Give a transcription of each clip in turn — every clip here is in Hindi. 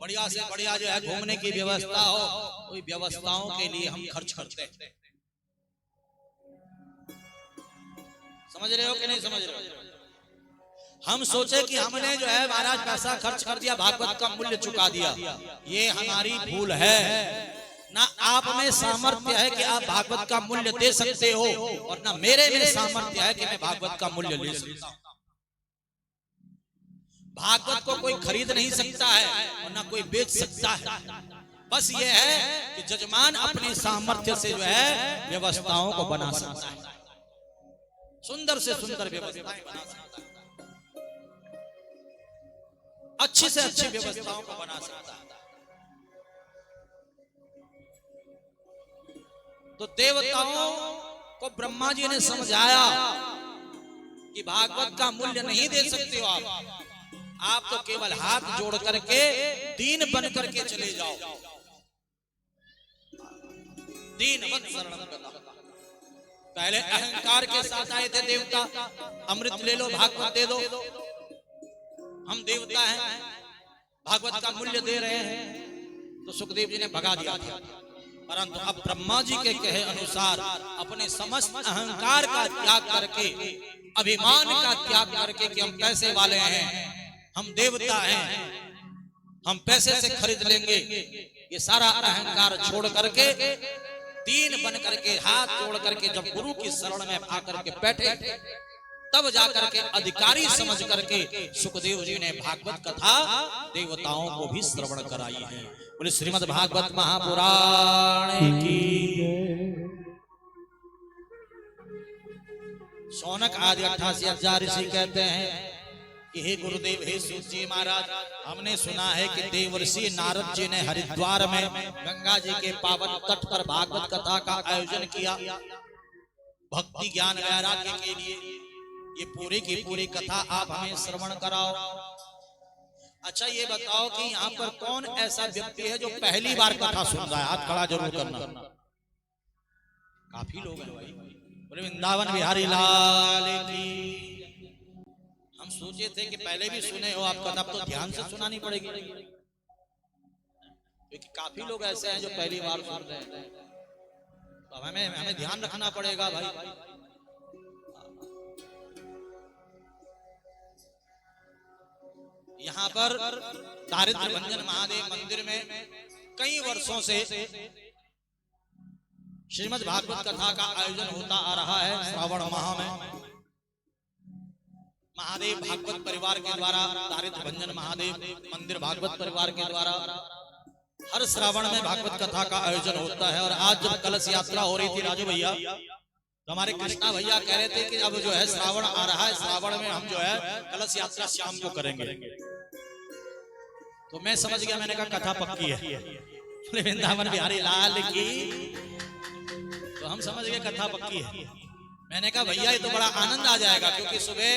बढ़िया से बढ़िया जो है घूमने की व्यवस्था हो, कोई व्यवस्थाओं के लिए हम खर्च करते हैं। समझ रहे हो कि नहीं समझ रहे हो? हम सोचे कि हमने जो है महाराज पैसा खर्च कर दिया, भागवत का मूल्य चुका दिया, ये हमारी भूल है ना। आप में सामर्थ्य है कि आप भागवत का मूल्य दे सकते हो, और ना मेरे में सामर्थ्य है कि मैं भागवत का मूल्य ले सकता हूं। भागवत को कोई खरीद नहीं सकता है और ना कोई बेच सकता है। बस ये है कि जजमान अपने सामर्थ्य से जो है व्यवस्थाओं को बना सकता है, सुंदर से सुंदर व्यवस्थाएं बना सकता है, अच्छी से अच्छी व्यवस्थाओं को बना सकता है। तो देवताओं को ब्रह्मा जी ने समझाया कि भागवत का मूल्य नहीं दे सकते हो आप तो केवल हाथ जोड़ करके दीन बन करके चले जाओ। दीनवत् शरणं गतः। पहले अहंकार के साथ आए थे देवता, अमृत ले लो, भागवत दे दो, हम देवता हैं, भागवत का मूल्य दे रहे हैं, तो सुखदेव जी ने भगा दिया था। परंतु अब ब्रह्मा जी के कहे अनुसार अपने समस्त अहंकार का त्याग करके, अभिमान का त्याग करके कि हम पैसे वाले हैं, हम देवता हैं, हम पैसे से खरीद लेंगे, ये सारा अहंकार छोड़ करके दीन बन करके हाथ जोड़ करके जब गुरु की शरण में आकर के बैठे, तब जाकर के अधिकारी समझ करके सुखदेव जी ने भागवत कथा देवताओं को भी श्रवण कराई है। बोले श्रीमद् भागवत महापुराण की। शौनक आदि 88,000 ऋषि कहते हैं कि हे गुरुदेव, हे सूत जी महाराज, हमने सुना है कि देवर्षि नारद जी ने हरिद्वार में गंगा जी के पावन तट पर भागवत कथा का आयोजन किया भक्ति ज्ञान वैराग्य के लिए। ये पूरी की पूरी कथा आप हमें श्रवण कराओ। अच्छा ये बताओ कि यहाँ पर कौन ऐसा व्यक्ति है जो पहली बार कथा सुन रहा है? हाथ खड़ा जरूर करना। काफी लोग हैं भाई। बोले वृंदावन बिहारी लाल की। हम सोचे थे कि पहले भी सुने हो आप कथा, तो ध्यान से सुनानी पड़ेगी, क्योंकि काफी लोग ऐसे हैं जो पहली बार सुन रहे हैं, तो हमें ध्यान रखना पड़ेगा भाई। यहाँ पर दारिद्र्य भंजन महादेव मंदिर में कई वर्षों से श्रीमद् भागवत कथा का आयोजन होता आ रहा है। श्रावण माह में महादेव भागवत परिवार के द्वारा, दारिद्र्य भंजन महादेव मंदिर भागवत परिवार के द्वारा हर श्रावण में भागवत कथा का आयोजन होता है। और आज जब कलश यात्रा हो रही थी राजू भैया, तो हमारे कृष्णा भैया कह रहे थे कि अब जो है श्रावण आ रहा है, श्रावण में हम जो है कलश यात्रा शाम को करेंगे। तो मैं समझ गया, मैंने कहा कथा पक्की है, वृंदावन बिहारी लाल की। तो हम समझ गए कथा पक्की है। मैंने कहा भैया ये तो बड़ा आनंद आ जाएगा, क्योंकि सुबह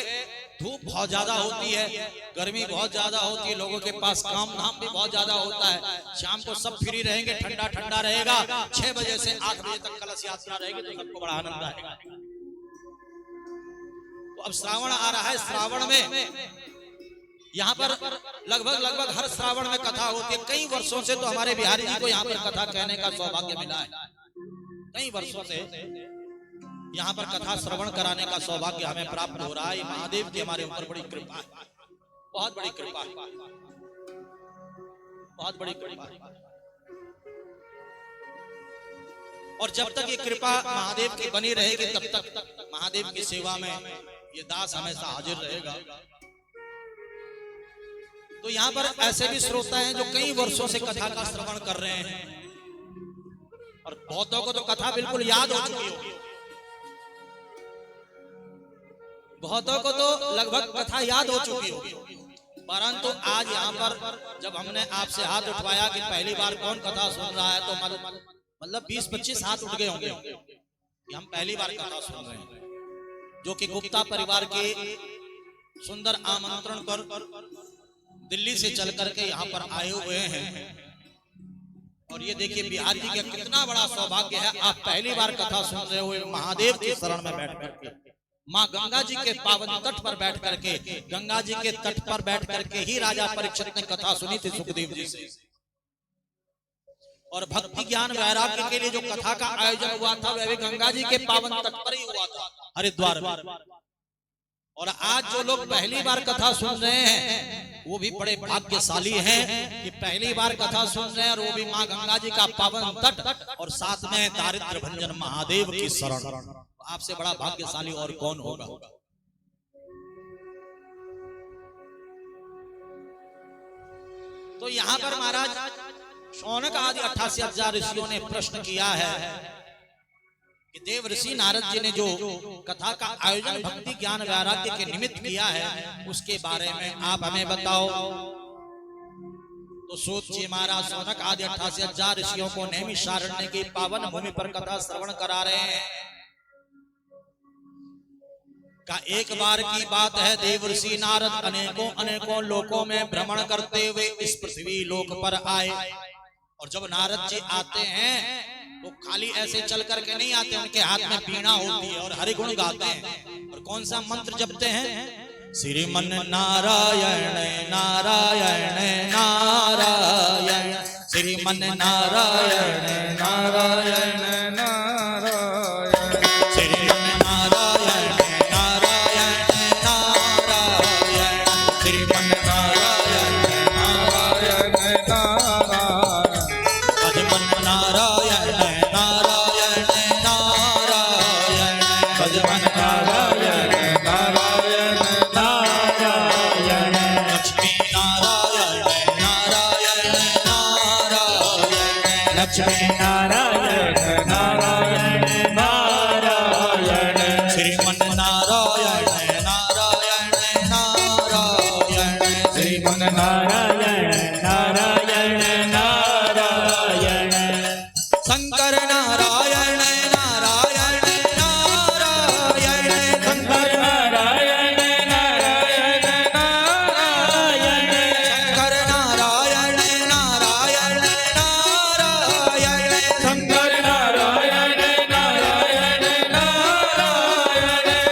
धूप बहुत ज्यादा होती है, गर्मी बहुत ज्यादा होती है, लोगों के पास काम धाम भी बहुत ज्यादा होता है। शाम को सब फ्री रहेंगे, ठंडा ठंडा रहेगा, 6 बजे से 8 बजे तक कलश यात्रा रहेगी, तो सबको बड़ा आनंद आएगा। तो अब श्रावण आ रहा है, श्रावण में यहाँ पर लगभग हर श्रावण में कथा होती है। कई वर्षों से तो हमारे बिहारी जी को यहाँ पर कथा कहने का सौभाग्य मिला है। कई वर्षों से यहाँ पर कथा श्रवण कराने का सौभाग्य हमें प्राप्त हो रहा है। महादेव की हमारे ऊपर बड़ी कृपा है, बहुत बड़ी कृपा है, बहुत बड़ी कृपा है। और जब तक ये कृपा महादेव की बनी रहेगी, तब तक महादेव की सेवा में ये दास हमेशा हाजिर रहेगा। तो यहाँ पर ऐसे भी श्रोता हैं जो कई वर्षों से कथा का श्रवण कर रहे हैं, और बहुतों को तो कथा बिल्कुल याद हो चुकी होगी, बहुतों को तो लगभग कथा याद हो चुकी होगी। परंतु आज यहाँ पर जब हमने आपसे हाथ उठवाया कि पहली बार कौन कथा सुन रहा है, तो मतलब 20-25 हाथ उठ गए होंगे कि हम पहली बार कथा सुन रहे हैं, जो कि गुप्ता परिवार के सुंदर आमंत्रण पर दिल्ली से चल करके यहाँ पर आए हुए हैं। और ये देखिए बिहार जी का कितना बड़ा सौभाग्य है, आप पहली बार कथा सुन रहे हुए महादेव की शरण में बैठ करके। माँ गंगा जी के पावन तट पर बैठ करके, गंगा जी के तट पर बैठ करके ही राजा परीक्षित ने कथा सुनी थी सुखदेव जी से। और भक्ति ज्ञान वैराग्य के लिए जो कथा का आयोजन हुआ था वह भी गंगा जी के पावन तट पर ही हुआ था, हरिद्वार में। और आज जो लोग पहली बार कथा सुन रहे हैं वो भी बड़े भाग्यशाली हैं कि पहली बार कथा सुन रहे हैं, और वो भी माँ गंगा जी का पावन तट और साथ में दारिद्र भंजन महादेव की शरण। आपसे बड़ा भाग्यशाली और कौन होगा। तो यहाँ पर महाराज शौनक आदि 88,000 ऋषियों ने प्रश्न किया है कि देव ऋषि नारद जी ने जो कथा का आयोजन भक्ति ज्ञान वैराग्य के निमित्त किया है उसके बारे में आप हमें बताओ। तो सोचिए महाराज, शौनक आदि 88,000 ऋषियों को नैमिषारण्य की पावन भूमि पर कथा श्रवण करा रहे हैं। का एक बार की बात है, देव ऋषि नारद अनेकों लोकों में भ्रमण करते हुए इस पृथ्वी लोक पर आए। और जब नारद जी आते हैं वो खाली ऐसे चल करके नहीं आते, उनके हाथ में वीणा होती है और हरिगुण गाते हैं। और कौन सा मंत्र जपते हैं? श्रीमन नारायण नारायण नारायण, श्रीमन नारायण नारायण नारायण, श्रीमन नारायण नारायण नारायण, श्रीमन नारायण नारायण नारायण, भजमन नारायण नारायण नारायण, भजमन नारायण नारायण नारायण, लक्ष्मी नारायण नारायण नारायण, लक्ष्मी नारायण नारायण नारायण, श्रीमन नारायण नारायण नारायण, श्रीमन नारायण नारायण नारायण, शंकर नारायण नारायण नारायण, शंकर नारायण नारायण नारायण, शंकर नारायण नारायण नारायण, शंकर नारायण नारायण नारायण,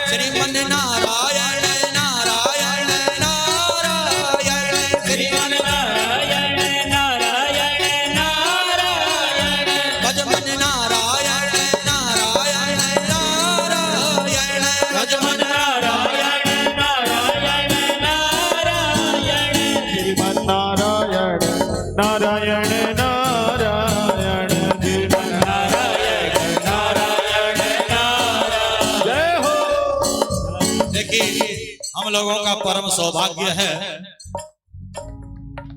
श्रीमन नारायण नारायण नारायण, श्रीमन नारायण नारायण नारायण, भजमन नारायण नारायण नारायण, भजमन नारायण नारायण नारायण, श्रीमन नारायण नारायण नारायण, श्रीमन नारायण नारायण नारायण। जय हो। देखिए हम लोगों का परम सौभाग्य है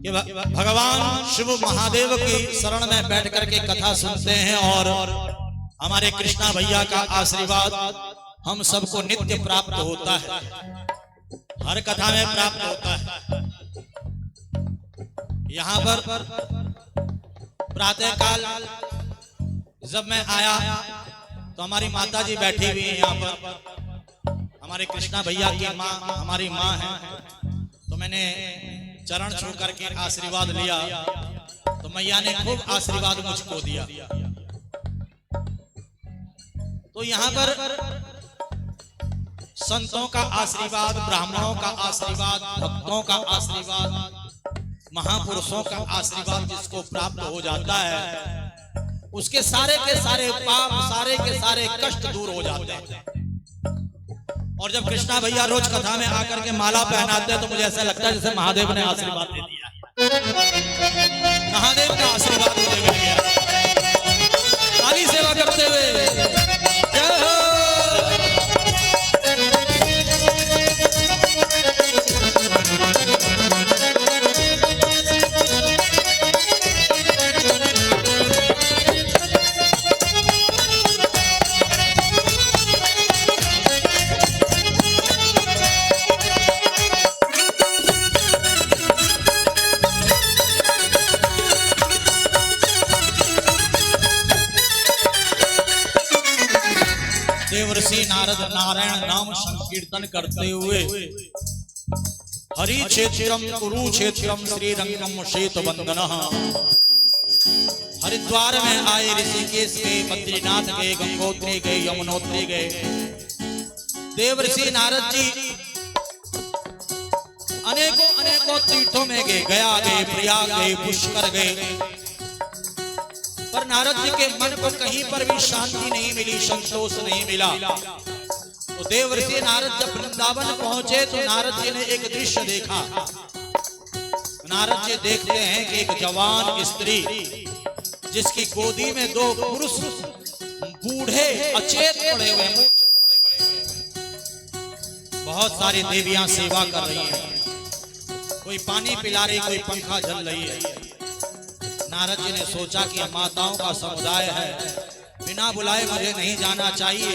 कि भगवान शिव महादेव की शरण में बैठ करके कथा सुनते हैं, और हमारे कृष्णा भैया का आशीर्वाद हम सबको नित्य प्राप्त होता है, हर कथा में प्राप्त होता है। यहाँ पर प्रातः काल जब मैं आया तो हमारी माता जी बैठी हुई है यहाँ पर, हमारे कृष्णा भैया की माँ हमारी माँ है। तो मैंने चरण छू करके आशीर्वाद लिया तो मैया ने खूब आशीर्वाद मुझको दिया। तो यहाँ पर संतों का आशीर्वाद, ब्राह्मणों का आशीर्वाद, भक्तों का आशीर्वाद, महापुरुषों का आशीर्वाद जिसको प्राप्त हो जाता है उसके सारे के सारे पाप, सारे के सारे कष्ट दूर हो जाते हैं। और जब कृष्णा भैया रोज कथा में आकर के माला पहनाते हैं तो मुझे ऐसा लगता है जैसे महादेव ने आशीर्वाद दे दिया, महादेव का आशीर्वाद मुझे मिल गया। ताली सेवा करते हुए जय हो। देवर्षि नारद नारायण नाम संकीर्तन करते हुए हरि क्षेत्रम कुरुक्षेत्रम श्रीरंगम श्वेतवंदन हरिद्वार में आए, ऋषिकेश गए, बद्रीनाथ गए, गंगोत्री गए, यमुनोत्री गए, देवर्षि नारद जी अनेकों अनेकों तीर्थों में गया गए, प्रयाग गए, पुष्कर गए, पर नारद जी के मन को कहीं पर भी शांति नहीं मिली, संतोष नहीं मिला। तो देवर्षि नारद जब वृंदावन पहुंचे तो नारद जी ने एक दृश्य देखा। नारद जी देखते हैं कि एक जवान स्त्री जिसकी गोदी में दो पुरुष बूढ़े अचेत पड़े हुए हैं, बहुत सारी देवियां सेवा कर रही हैं, कोई पानी पिला रही, कोई पंखा झल रही है। नारद जी ने सोचा कि माताओं का समुदाय है, बिना बुलाए मुझे नहीं जाना चाहिए।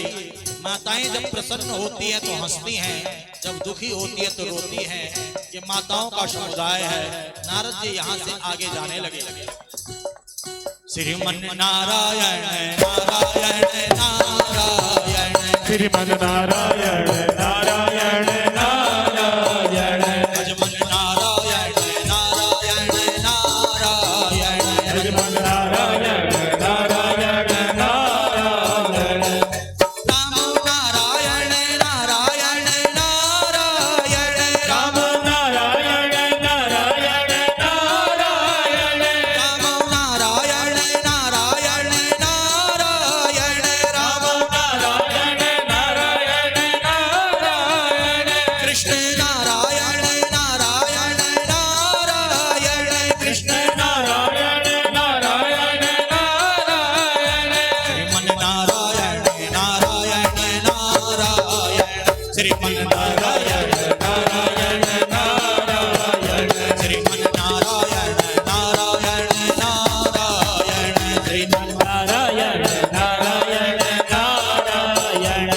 माताएं जब प्रसन्न होती हैं तो हंसती हैं, जब दुखी होती है तो रोती हैं। ये माताओं का समुदाय है। नारद जी यहाँ से आगे जाने लगे। Shriman Narayan Narayan Narayan, Shriman Narayan Narayan Narayan, Ajman Narayan Narayan Narayan, Ajman Narayan Narayan Narayan, Ram Narayan Narayan Narayan, Ram Narayan Narayan Narayan, Ram Narayan Narayan Narayan, Ram Narayan Narayan Narayan, Krishna Narayan Narayan Narayan, Krishna Narayan Narayan Narayan, Shriman Narayan Narayan Narayan, Shriman Narayan Narayan Narayan, Shriman Narayan Narayan Narayan, Shriman Narayan Narayan Narayan.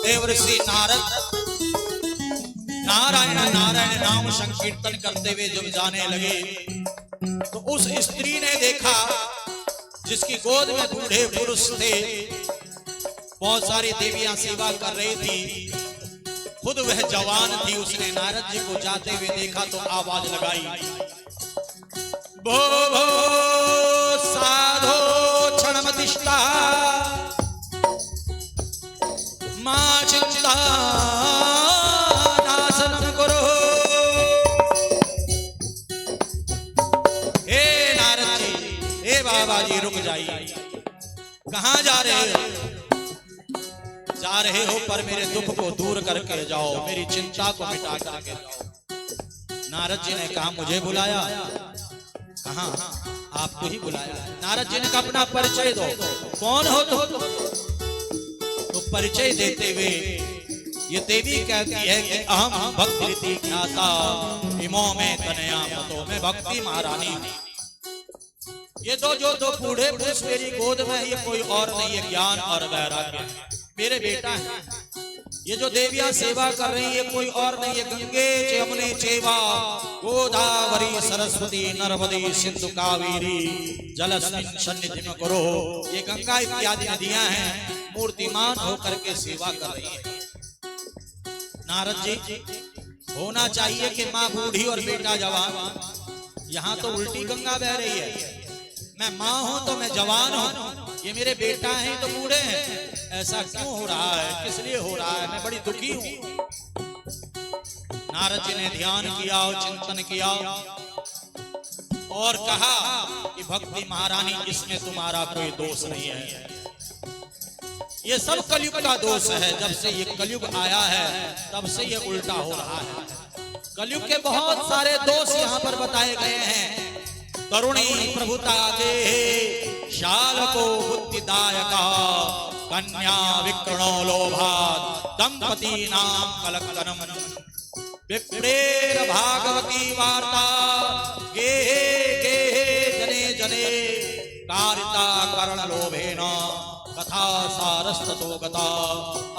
देवर्षि नारद नारायण नारायण नाम संकीर्तन करते हुए जब जाने लगे तो उस स्त्री ने देखा जिसकी गोद में बूढ़े पुरुष थे, बहुत सारी देवियां सेवा कर रही थी, खुद वह जवान थी। उसने नारद जी को जाते हुए देखा तो आवाज लगाई, भो भो साधो क्षणमतिष्ठा मां चिंता नाशनम करो। हे नारद जी, हे बाबा जी, रुक जाइए। कहां जा रहे हो? जा रहे हो पर मेरे दुख को दूर करके जाओ, मेरी चिंता को मिटा करके जाओ। नारद जी ने कहा मुझे बुलाया? कहा आपको ही बुलाया। नारद जी ने कहा अपना परिचय दो, कौन हो तुम? तो परिचय देते हुए ये देवी कहती है कि अहम भक्ति ज्ञाता इमो में तनया मतो, में भक्ति महारानी। ये जो बूढ़े पुरुष मेरी गोद में, ये कोई और नहीं है, ज्ञान और वैराग्य मेरे बेटा है। ये जो देवियां सेवा कर रही है कोई और नहीं है, गंगे यमुने चैवा गोदावरी सरस्वती नर्मदे सिंधु कावेरी जलस्मिन् सन्निधिं करो। ये गंगा इत्यादि नदियां हैं, मूर्तिमान होकर के सेवा कर रही है। नारद जी, होना चाहिए कि माँ बूढ़ी और बेटा जवान, यहाँ तो उल्टी गंगा बह रही है। मैं माँ हूं तो मैं जवान हूं, ये मेरे बेटा हैं तो बूढ़े हैं। ऐसा क्यों हो रहा है, किस लिए हो रहा है? मैं बड़ी दुखी हूं। नारद जी ने ध्यान किया और चिंतन किया और कहा कि भक्ति महारानी, इसमें तुम्हारा कोई दोष नहीं है, ये सब कलयुग का दोष है। जब से ये कलयुग आया है तब से ये उल्टा हो रहा है। कलयुग के बहुत सारे दोष यहाँ पर बताए गए हैं। तरुणी प्रभुता दे शालको बुद्धिदायका कन्या विक्रणो लोभात दंपती नाम कलकनम विप्रेर भागवती वार्ता गेहे गेहे जने जने कारिता कर्ण लोभेन कथा सारस्ततो गता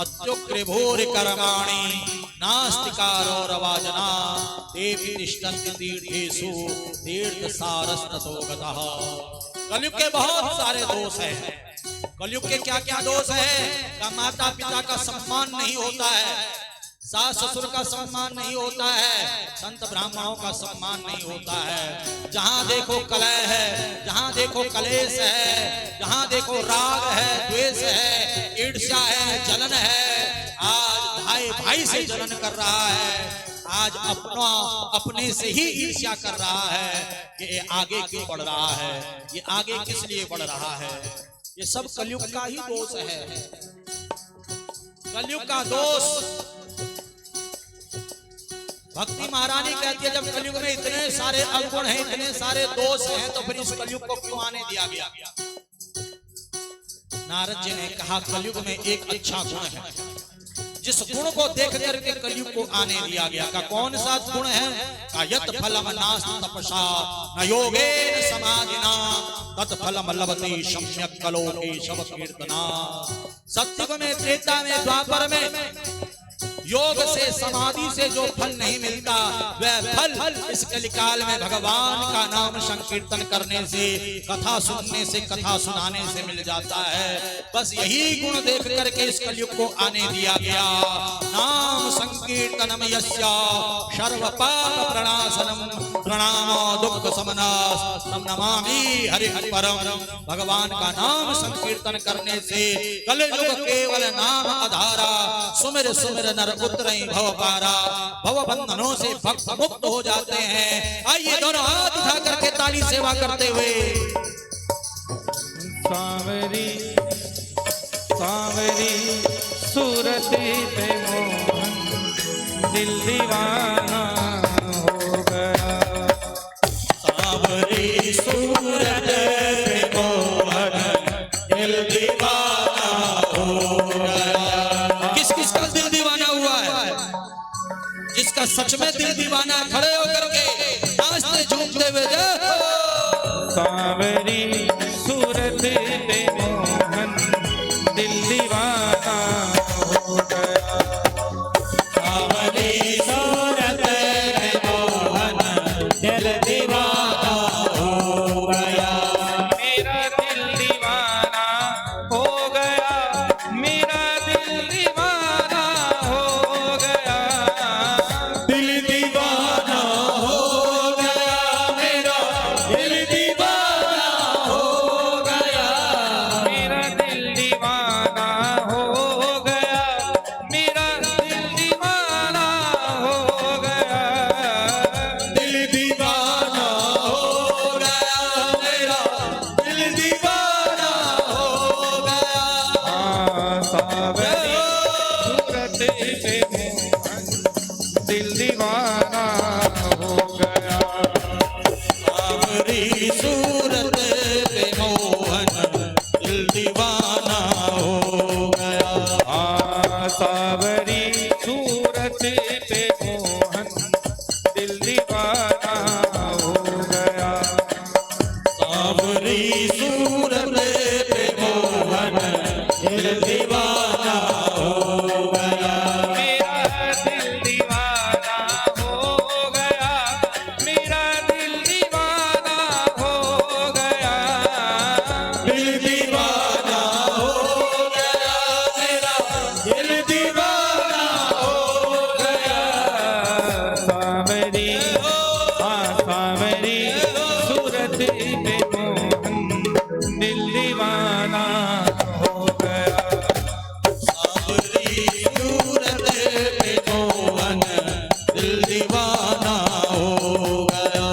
अत्युग्रे भूरि कर्माणि नास्तिकारो रवाजना देवी तिष्ठन्ति तीर्थेषु तीर्थ सारस्ततो गतः। कलयुग के बहुत सारे दोष हैं। कलयुग के क्या क्या दोष है? का माता पिता का सम्मान नहीं होता है, सास ससुर का सम्मान नहीं होता है, संत ब्राह्मणों का सम्मान नहीं होता है। जहां देखो कलह है, जहां देखो कलेश है, जहां देखो राग है, द्वेष है, ईर्ष्या है, जलन है। आज भाई भाई भाई से जलन कर रहा है, आज अपने से ही ईर्ष्या कर रहा है कि ये आगे क्यों बढ़ रहा है, ये आगे किस लिए बढ़ रहा है। ये सब कलयुग का ही दोष है, कलयुग का दोष। भक्ति महारानी कहती है जब कलयुग में इतने सारे अवगुण हैं, इतने सारे दोष हैं, तो फिर इस कलयुग को क्यों आने दिया गया। नारद जी ने कहा कलयुग में एक अच्छा गुण है, जिस गुण को देख करके कलयुग को आने दिया गया। का कौन सा गुण है। का यत फलम नास्ति तपसा न योगेन समाधिना तत् फलम लभते सम्यक् कलो केशव कीर्तना। सत्युग में, त्रेता में, द्वापर में योग से, समाधि से जो फल नहीं मिलता, वह फल इस कलिकाल में भगवान का नाम संकीर्तन करने से, कथा सुनने से, कथा सुनाने से मिल जाता है। बस यही गुण देख करके इस कलयुग को आने दिया गया। नाम संकीर्तनम यस्या सर्व पाप प्रणाशनम प्रणामो दुख शमनः तम नमामि हरि परम। भगवान का नाम संकीर्तन करने से कलयुग केवल नाम आधारा, सुमिर सुमिर नर उतरई भव पारा। भव बंधनों से भक्त मुक्त हो जाते हैं। आइए दोनों हाथ उठा करके ताली सेवा करते हुए। सांवरी सांवरी सूरत पे मोहन दिल दीवाना हो गया। सांवरी सूरत पे मोहन दिल दीवाना हो गया। किस किस का दिल दीवाना हुआ है। जिसका सच में दिल दीवाना, खड़े होकर के नाचते झूमते हुए सांवरी सूरत पे मोहन दिल दीवाना हो गया। सांवरी सूरत पे मोहन दिल दीवाना हो गया। मेरा दिल दीवाना हो गया, मेरा दिल दीवाना हो गया। दिल दीवाना हो गया, मेरा दिल दीवाना हो गया। मेरा दिल दीवाना हो गया, मेरा दिल दीवाना हो गया। दिल दीवाना हो गया, मेरा दिल दीवाना हो गया। सांवरी सूरत पे मोहन दिल दीवाना हो गया। सांवरी सूरत पे मोहन दिल दीवाना हो गया। सांवरी सूरत पे मोहन दिल दीवाना हो गया। सांवरी सूरत पे मोहन दिल दीवाना हो गया। मेरा दिल दीवाना हो गया, मेरा दिल दीवाना हो गया। दिल दीवाना हो गया, मेरा दिल दीवाना हो गया। सांवरी सांवरी सूरत पे मोहन दिल दीवाना हो गया। सांवरी सूरत पे मोहन दिल दीवाना हो गया।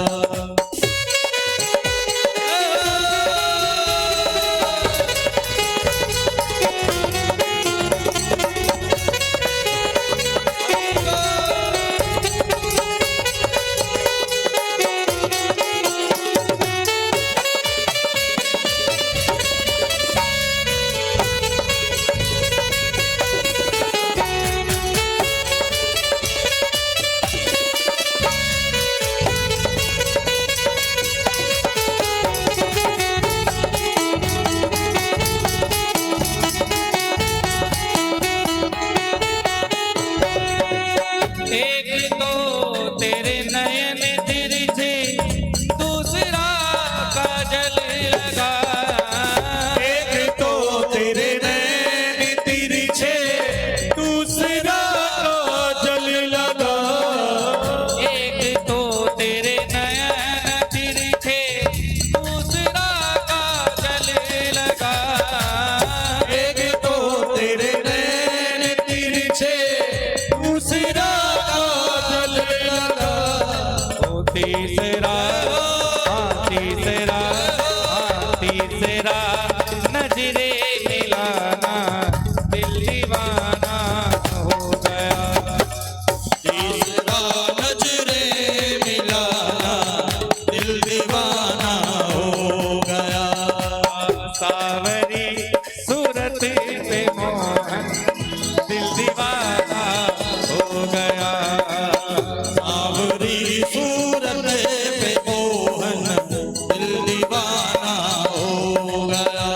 एक तो तेरे नयन तिरछे, दूसरा काजल लगा। एक तो तेरे नैन तिरछे, दूसरा काजल लगा। एक तो तेरे नयन तिरछे, दूसरा काजल लगा। एक तो तेरे नैन तिरछे, हाँ, तीसरा नजरे मिलाना दिल दीवाना हो गया। तीसरा नजरे मिलाना दिल दीवाना हो गया। सावरी सूरत पे मोहन दिल दीवाना हो गया। सावरी सूरत पे मोहन दिल दीवाना हो गया।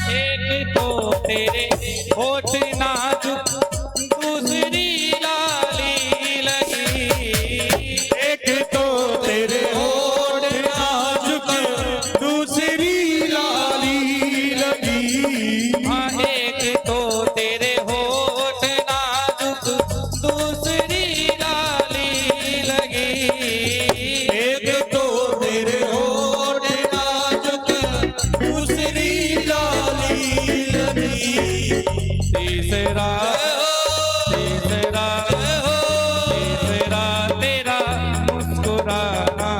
एक तो तेरे होठ नाजुक दूसरी लाली लगी। एक तो तेरे होठ नाजुक दूसरी लाली लगी। हाँ, एक तो तेरे होठ नाजुक दूसरी लाली लगी। एक तो तेरे होठ नाजुक दूसरी लाली लगी। तीसरा तीसरा तीसरा तेरा मुस्कुराना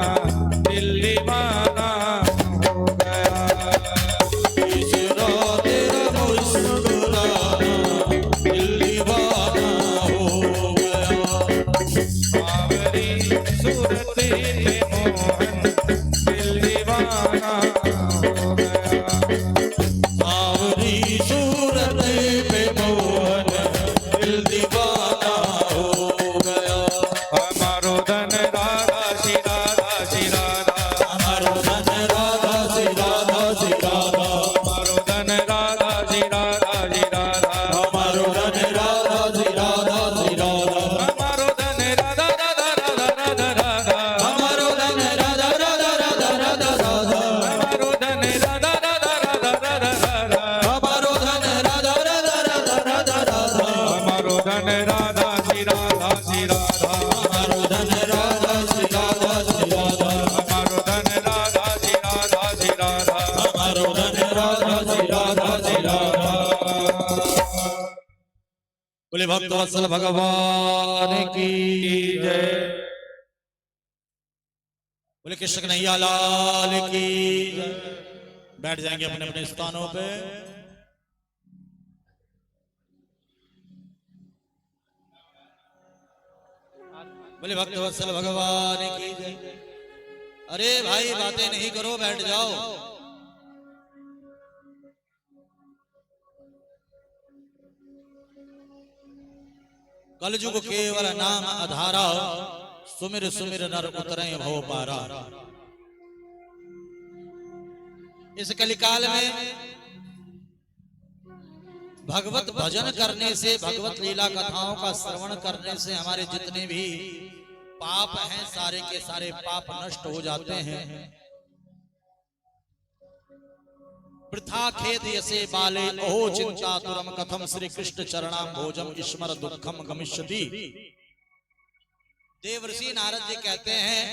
दिल दीवाना हो गया। तीसरा तेरा मुस्कुराना दिल दीवाना हो गया। सावरी सूरत पे मोहन दिल दीवाना हो गया। सावरी सूरत पे मोहन दिल दीवाना हो गया। हमारो धन राधा श्री राधा श्री राधा। हमारो धन राधा श्री राधा श्री राधा। हमारो धन राधा श्री राधा श्री राधा। हमारो धन राधा श्री राधा श्री राधा। हमारो धन राधा राधा राधा राधा राधा। हमारो धन राधा राधा राधा राधा राधा। हमारो धन राधा राधा राधा राधा राधा। हमारो धन राधा राधा राधा राधा राधा। हमारो धन राधा श्री राधा श्री राधा। हमारो धन राधा श्री राधा श्री राधा। हमारो धन राधा श्री राधा श्री राधा। हमारो धन राधा श्री राधा श्री राधा। बोले भक्त वत्सल भगवान की जय। बोले कृष्ण कन्हैया लाल की जय। बैठ जाएंगे अपने अपने स्थानों पे। बोले भक्त वत्सल भगवान की जय। अरे भाई बातें नहीं करो, बैठ जाओ। कलयुग केवल नाम आधारा, सुमिर सुमिर नर उतरे भव पारा। इस कलिकाल में भगवत भजन करने से, भगवत लीला कथाओं का श्रवण करने से हमारे जितने भी पाप हैं सारे के सारे पाप नष्ट हो जाते हैं। वृथा खेद यसे बाले ओहो चिंता तुरम कथम श्री कृष्ण चरणाम भोजम ईश्वर दुखम गमिष्यति। देवर्षि नारद जी कहते हैं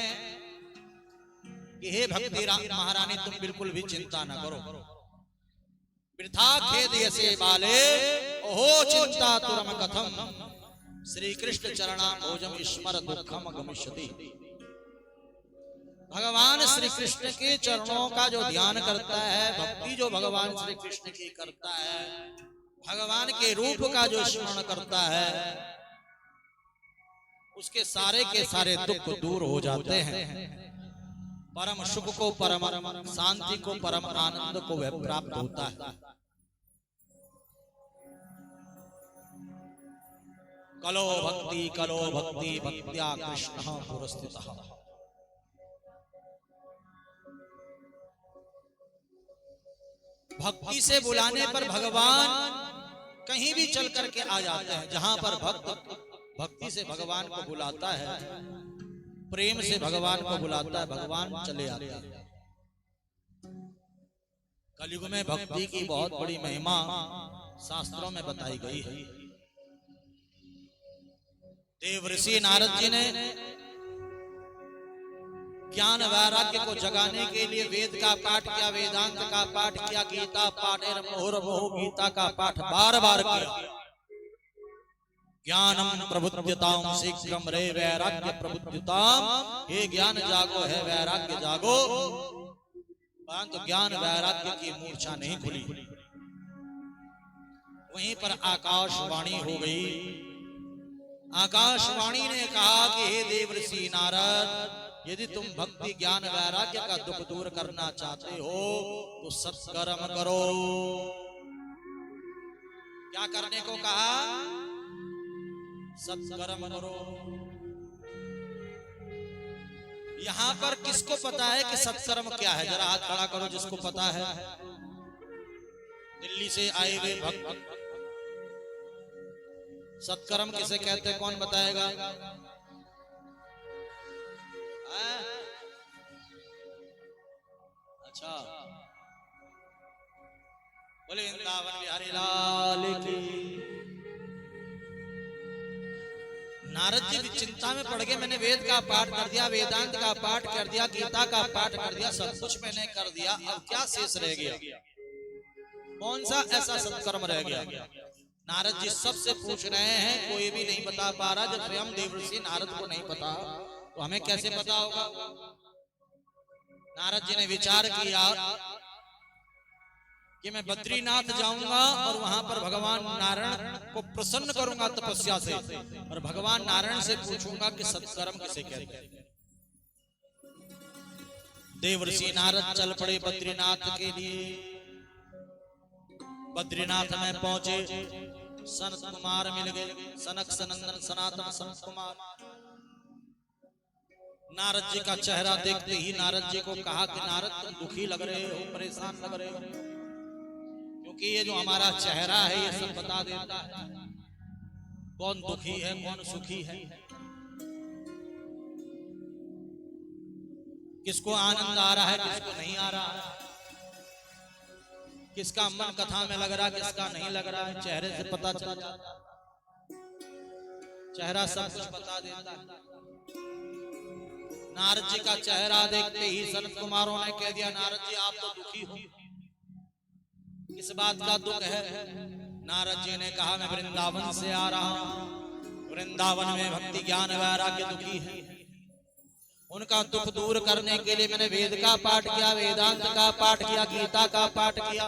कि हे भक्ति महारानी तुम बिल्कुल भी चिंता न करो। वृथा खेद यसे बाले ओहो चिंता तुरम कथम श्री कृष्ण चरणाम भोजम ईश्वर दुखम गमिष्यति। भगवान श्री कृष्ण के चरणों का जो ध्यान करता है, भक्ति जो भगवान श्री कृष्ण की करता है, भगवान के रूप का जो स्मरण करता है, उसके सारे के सारे दुख दूर हो जाते हैं। परम सुख को, परम शांति को, परम आनंद को वह प्राप्त होता है। कलो भक्ति भक्त्या कृष्ण पुरस्थितः। भक्ति से बुलाने पर भगवान कहीं भी चल करके आ जाते हैं। जहां पर भक्त भक्ति से भगवान को बुलाता है, प्रेम से भगवान को बुलाता है, भगवान चले आते हैं। कलयुग में भक्ति की बहुत बड़ी महिमा शास्त्रों में बताई गई है। देवर्षि नारद जी ने ज्ञान वैराग्य को जगाने के लिए वेद का पाठ किया, वेदांत का पाठ किया, गीता पाठेर मुहुर्मुहुः गीता का पाठ बार बार किया। ज्ञानम प्रबुद्धताम शीघ्रम रे वैराग्य प्रबुद्धताम। हे ज्ञान जागो, है वैराग्य जागो। परंतु ज्ञान वैराग्य की मूर्छा नहीं खुली। वहीं पर आकाशवाणी हो गई। आकाशवाणी ने कहा कि हे देवर्षि नारद, यदि तुम भक्ति ज्ञान वैराग्य का दुख दूर करना चाहते हो तो सत्कर्म करो। क्या करने को कहा? सत्कर्म करो। यहां पर किसको पता है कि सत्कर्म क्या है? जरा हाथ खड़ा करो जिसको पता है। दिल्ली से आए हुए भक्त, सत्कर्म किसे कहते हैं? कौन बताएगा? अच्छा, बोले वृंदावन बिहारी लाल की। नारद जी भी चिंता में पड़ गए। मैंने वेद का पाठ कर दिया, वेदांत का पाठ कर दिया, गीता का पाठ कर दिया, सब कुछ मैंने कर दिया, अब क्या शेष रह गया? कौन सा ऐसा सत्कर्म रह गया? नारद जी सबसे पूछ रहे हैं, कोई भी नहीं बता पा रहा। जब स्वयं देवर्षि नारद को नहीं पता तो हमें कैसे पता होगा? नारद जी ने विचार किया कि मैं बद्रीनाथ जाऊंगा और वहां पर भगवान नारायण को प्रसन्न करूंगा तपस्या से, और भगवान नारायण से पूछूंगा कि सत्कर्म किसे कहते हैं। देवर्षि नारद चल पड़े बद्रीनाथ के लिए। बद्रीनाथ में पहुंचे, सनत कुमार मिल गए, सनक सनंदन सनातन सनत कुमार। नारद जी का चेहरा देखते ही नारद जी को कहा कि नारद, तुम दुखी लग रहे हो, परेशान लग रहे हो, क्योंकि ये जो हमारा चेहरा है ये सब बता देता है कौन दुखी है कौन सुखी है, किसको आनंद आ रहा है किसको नहीं आ रहा है, किसका मन कथा में लग रहा है किसका नहीं लग रहा है। चेहरे से पता चल जाता है, चेहरा सब कुछ बता देता है। नारद जी का चेहरा देखते ही सनत कुमारों ने कह दिया, नारद जी आप तो दुखी हो, किस बात का दुख है? नारद जी ने कहा, मैं वृंदावन से आ रहा हूं, वृंदावन में भक्ति ज्ञान वैराग्य दुखी है, उनका दुख दूर करने के लिए मैंने वेद का पाठ किया, वेदांत का पाठ किया, गीता का पाठ किया,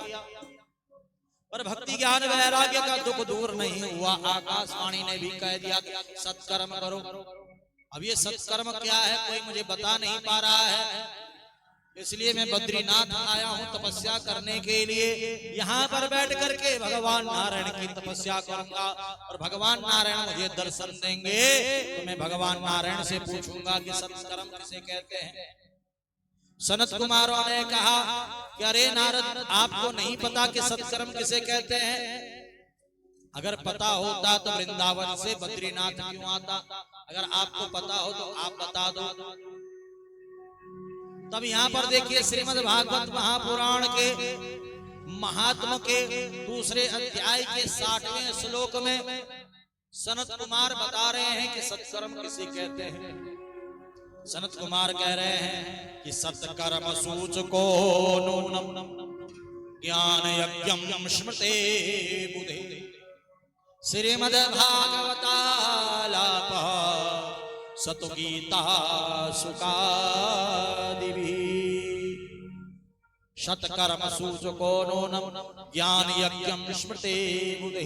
पर भक्ति ज्ञान वैराग्य का दुख दूर नहीं हुआ। आकाशवाणी ने भी कह दिया सत्कर्म करो। अब ये सत्कर्म क्या है कोई मुझे बता नहीं पा रहा है, इसलिए मैं बद्रीनाथ आया हूं तपस्या करने के लिए। यहाँ पर बैठ करके भगवान नारायण की तपस्या करूंगा और भगवान नारायण मुझे दर्शन देंगे तो मैं भगवान नारायण से पूछूंगा कि सत्कर्म किसे कहते हैं। सनत कुमारों ने कहा कि अरे नारद, आपको नहीं पता कि सत्कर्म किसे कहते हैं? अगर पता होता तो वृंदावन से बद्रीनाथ क्यों आता? अगर आपको पता हो तो आप बता दो। तब यहाँ पर देखिए श्रीमद् भागवत महापुराण के महात्म के दूसरे अध्याय के 60वें श्लोक में सनत कुमार बता रहे हैं कि सत्कर्म किसे कहते हैं। सनत कुमार कह रहे हैं कि सत्कर्म सूचको नूनम ज्ञान यज्ञम स्मृते बुधे श्रीमद् भागवतालाप सतु गीता सुकादिभिः सत्कर्म सूचको नूनम ज्ञान यज्ञम स्मृते बुधे।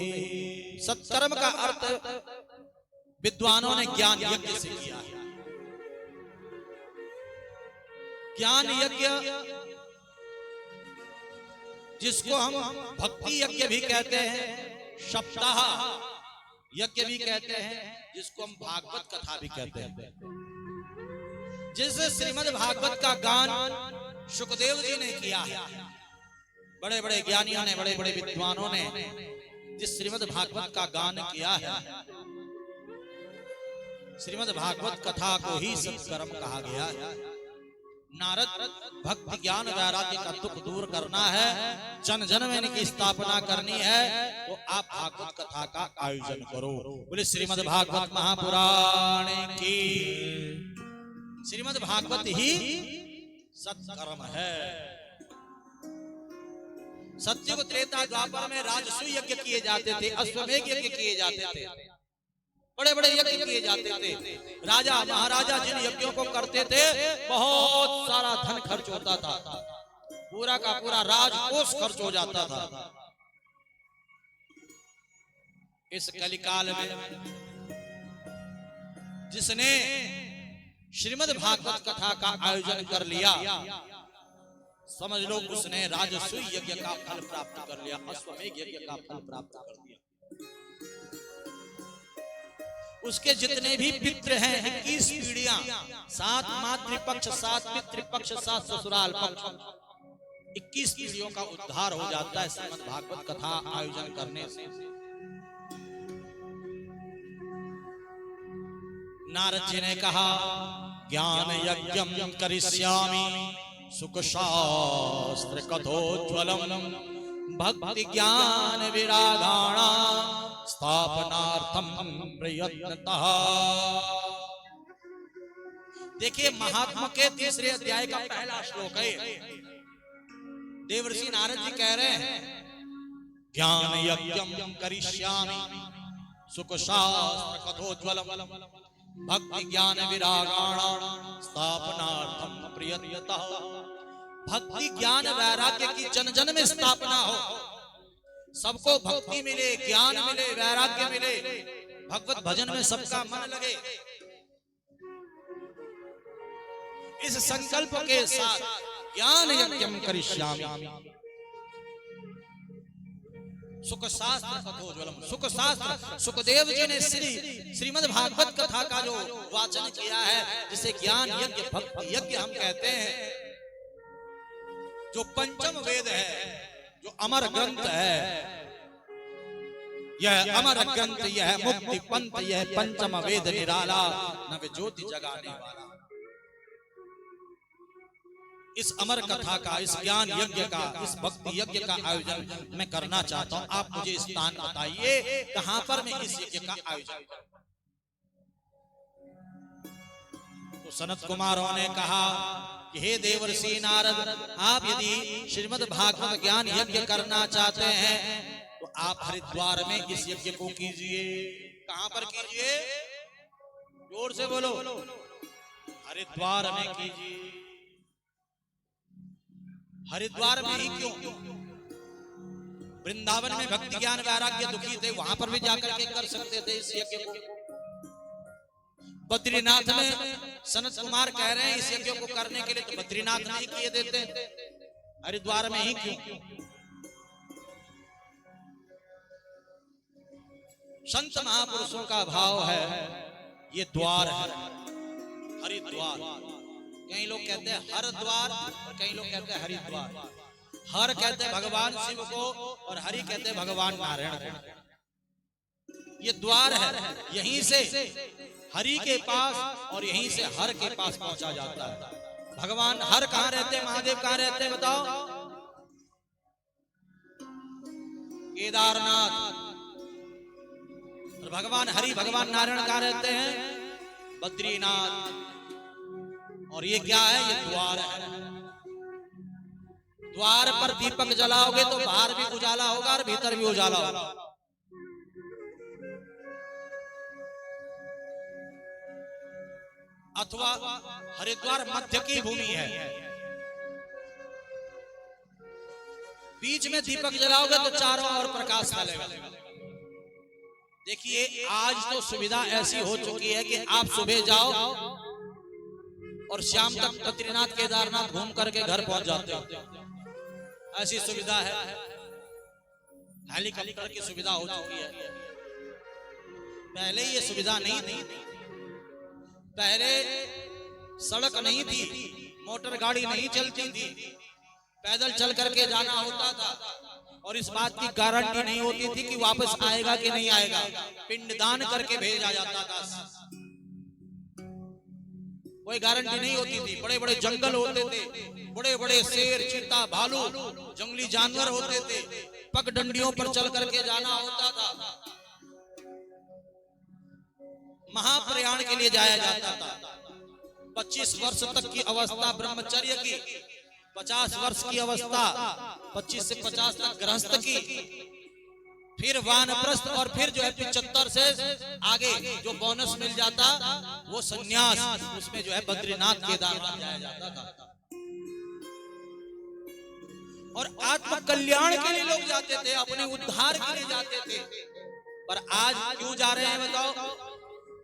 सत्कर्म का अर्थ विद्वानों ने ज्ञान यज्ञ से किया है। ज्ञान यज्ञ जिसको हम भक्ति यज्ञ भी कहते हैं, सप्ताह यज्ञ भी कहते हैं, जिसको हम भागवत कथा भी कहते हैं। जिस श्रीमद् भागवत का गान सुखदेव जी ने किया है, बड़े बड़े ज्ञानियों ने, बड़े बड़े विद्वानों ने जिस श्रीमद् भागवत का गान किया है, श्रीमद् भागवत कथा को ही सत्कर्म कहा गया है। नारद भक्ति ज्ञान वैराग्य का दुख दूर करना है, जन जन में इनकी स्थापना करनी है, तो आप भागवत कथा का आयोजन करो। बोले श्रीमद् भागवत महापुराण की। श्रीमद् भागवत ही सत्कर्म है। सत्युग त्रेता द्वापर में राजसूय यज्ञ किए जाते थे, अश्वमेध यज्ञ किए जाते थे, बड़े बड़े यज्ञ किए जाते थे। राजा महाराजा जिन यज्ञों को करते थे, बहुत सारा धन खर्च होता था, पूरा का पूरा राजकोष खर्च हो जाता था। इस कलिकाल में जिसने श्रीमद् भागवत कथा का आयोजन कर लिया, समझ लो उसने राजसूय यज्ञ का फल प्राप्त कर लिया, अश्वमेध यज्ञ का फल प्राप्त कर लिया। उसके जितने भी पितृ हैं, 21 पीढ़ियां, 7 मातृपक्ष, 7 पितृपक्ष, 7 ससुराल पक्ष, 21 पीढ़ियों का उद्धार हो जाता है श्रीमद् भागवत कथा आयोजन करने से। नारद जी ने कहा, ज्ञान यज्ञम करिष्यामि सुख शास्त्र कथोज्वलम भक्ति ज्ञान विरागाणा स्थापनार्थम प्रयत्नतः। देखिए, महात्मा के तीसरे अध्याय का पहला श्लोक है। देवर्षि नारद जी कह रहे हैं, ज्ञान यज्ञम करिष्यामि सुख शास्त्र कथोज्वलम भक्ति ज्ञान विरागाणा स्थापनार्थम प्रयत्नतः। भक्ति ज्ञान वैराग्य की जन जन में स्थापना हो, सबको भक्ति मिले, ज्ञान मिले, वैराग्य मिले, भगवत भजन में सबका मन लगे। इस संकल्प के साथ ज्ञान यज्ञम करिष्यामि सुख शास्त्र कथोज्वलम। सुख शास्त्र, सुखदेव जी ने श्रीमद् भागवत कथा का जो वाचन किया है, जिसे ज्ञान यज्ञ भक्ति यज्ञ हम कहते हैं, जो पंचम वेद है, जो अमर ग्रंथ है, यह अमर ग्रंथ, यह मुक्ति पंथ, यह पंचम वेद निराला, नव ज्योति जगाने वाला। इस अमर कथा का, इस ज्ञान यज्ञ का, इस भक्ति यज्ञ का आयोजन मैं करना चाहता हूं। आप मुझे स्थान बताइए कहां पर मैं इस यज्ञ का आयोजन करूं। तो सनत कुमारों ने कहा कि हे देवर्षि नारद, आप यदि श्रीमद् भागवत ज्ञान यज्ञ करना चाहते हैं तो आप हरिद्वार में इस यज्ञ को कीजिए। कहां पर कीजिए? जोर से बोलो। हरिद्वार में कीजिए। हरिद्वार में ही क्यों? वृंदावन में भक्ति ज्ञान वैराग्य दुखी थे, वहां पर भी जाकर के कर सकते थे इस यज्ञ को। बद्रीनाथ में सनत कुमार कह रहे हैं इस यज्ञ को करने के लिए, तो बद्रीनाथ नहीं किए देते, हरिद्वार में ही क्यों? संत महापुरुषों का भाव है, ये द्वार है हरिद्वार। कई लोग कहते हैं हरद्वार, कई लोग कहते हैं हरिद्वार। हर कहते हैं भगवान शिव को और हरि कहते हैं भगवान नारायण को। ये द्वार है, यहीं से हरि के पास और यहीं से हर के पास पहुंचा जाता है। भगवान हर कहां रहते हैं, महादेव कहां रहते हैं बताओ? केदारनाथ। और भगवान हरि, भगवान नारायण कहां रहते हैं? बद्रीनाथ। और ये क्या है? ये द्वार है। द्वार पर दीपक जलाओगे तो बाहर भी उजाला होगा और भीतर भी उजाला होगा। अथवा हरिद्वार मध्य की भूमि है, बीच में दीपक जलाओगे तो चारों ओर प्रकाश फैलेगा। देखिए, आज तो सुविधा ऐसी हो चुकी है कि आप सुबह जाओ और शाम तक बद्रीनाथ केदारनाथ घूम करके घर पहुंच जाते हो। ऐसी सुविधा है, हेलीकॉप्टर की सुविधा हो चुकी है। पहले ये सुविधा नहीं थी, पहले सड़क नहीं थी, मोटर गाड़ी नहीं चलती थी, पैदल चल करके जाना होता था और इस बात की गारंटी नहीं होती थी कि वापस आएगा कि नहीं आएगा, पिंडदान करके भेजा जाता था, कोई गारंटी नहीं होती थी। बड़े बड़े जंगल होते थे, बड़े बड़े शेर, चीता, भालू, जंगली जानवर होते थे, पगडंडियों पर चल करके जाना होता था। महाप्रयाण के लिए जाया जाता था। 25 वर्ष तक की अवस्था ब्रह्मचर्य की, 50 वर्ष की अवस्था 25 से 50 तक गृहस्थ की, फिर वानप्रस्थ और फिर जो है 75 से आगे जो बोनस मिल जाता वो सन्यास, उसमें जो है बद्रीनाथ केदारनाथ जाया जाता था। और आत्म कल्याण के लिए लोग जाते थे, अपने उद्धार के लिए जाते थे। पर आज क्यों जा रहे हैं बताओ?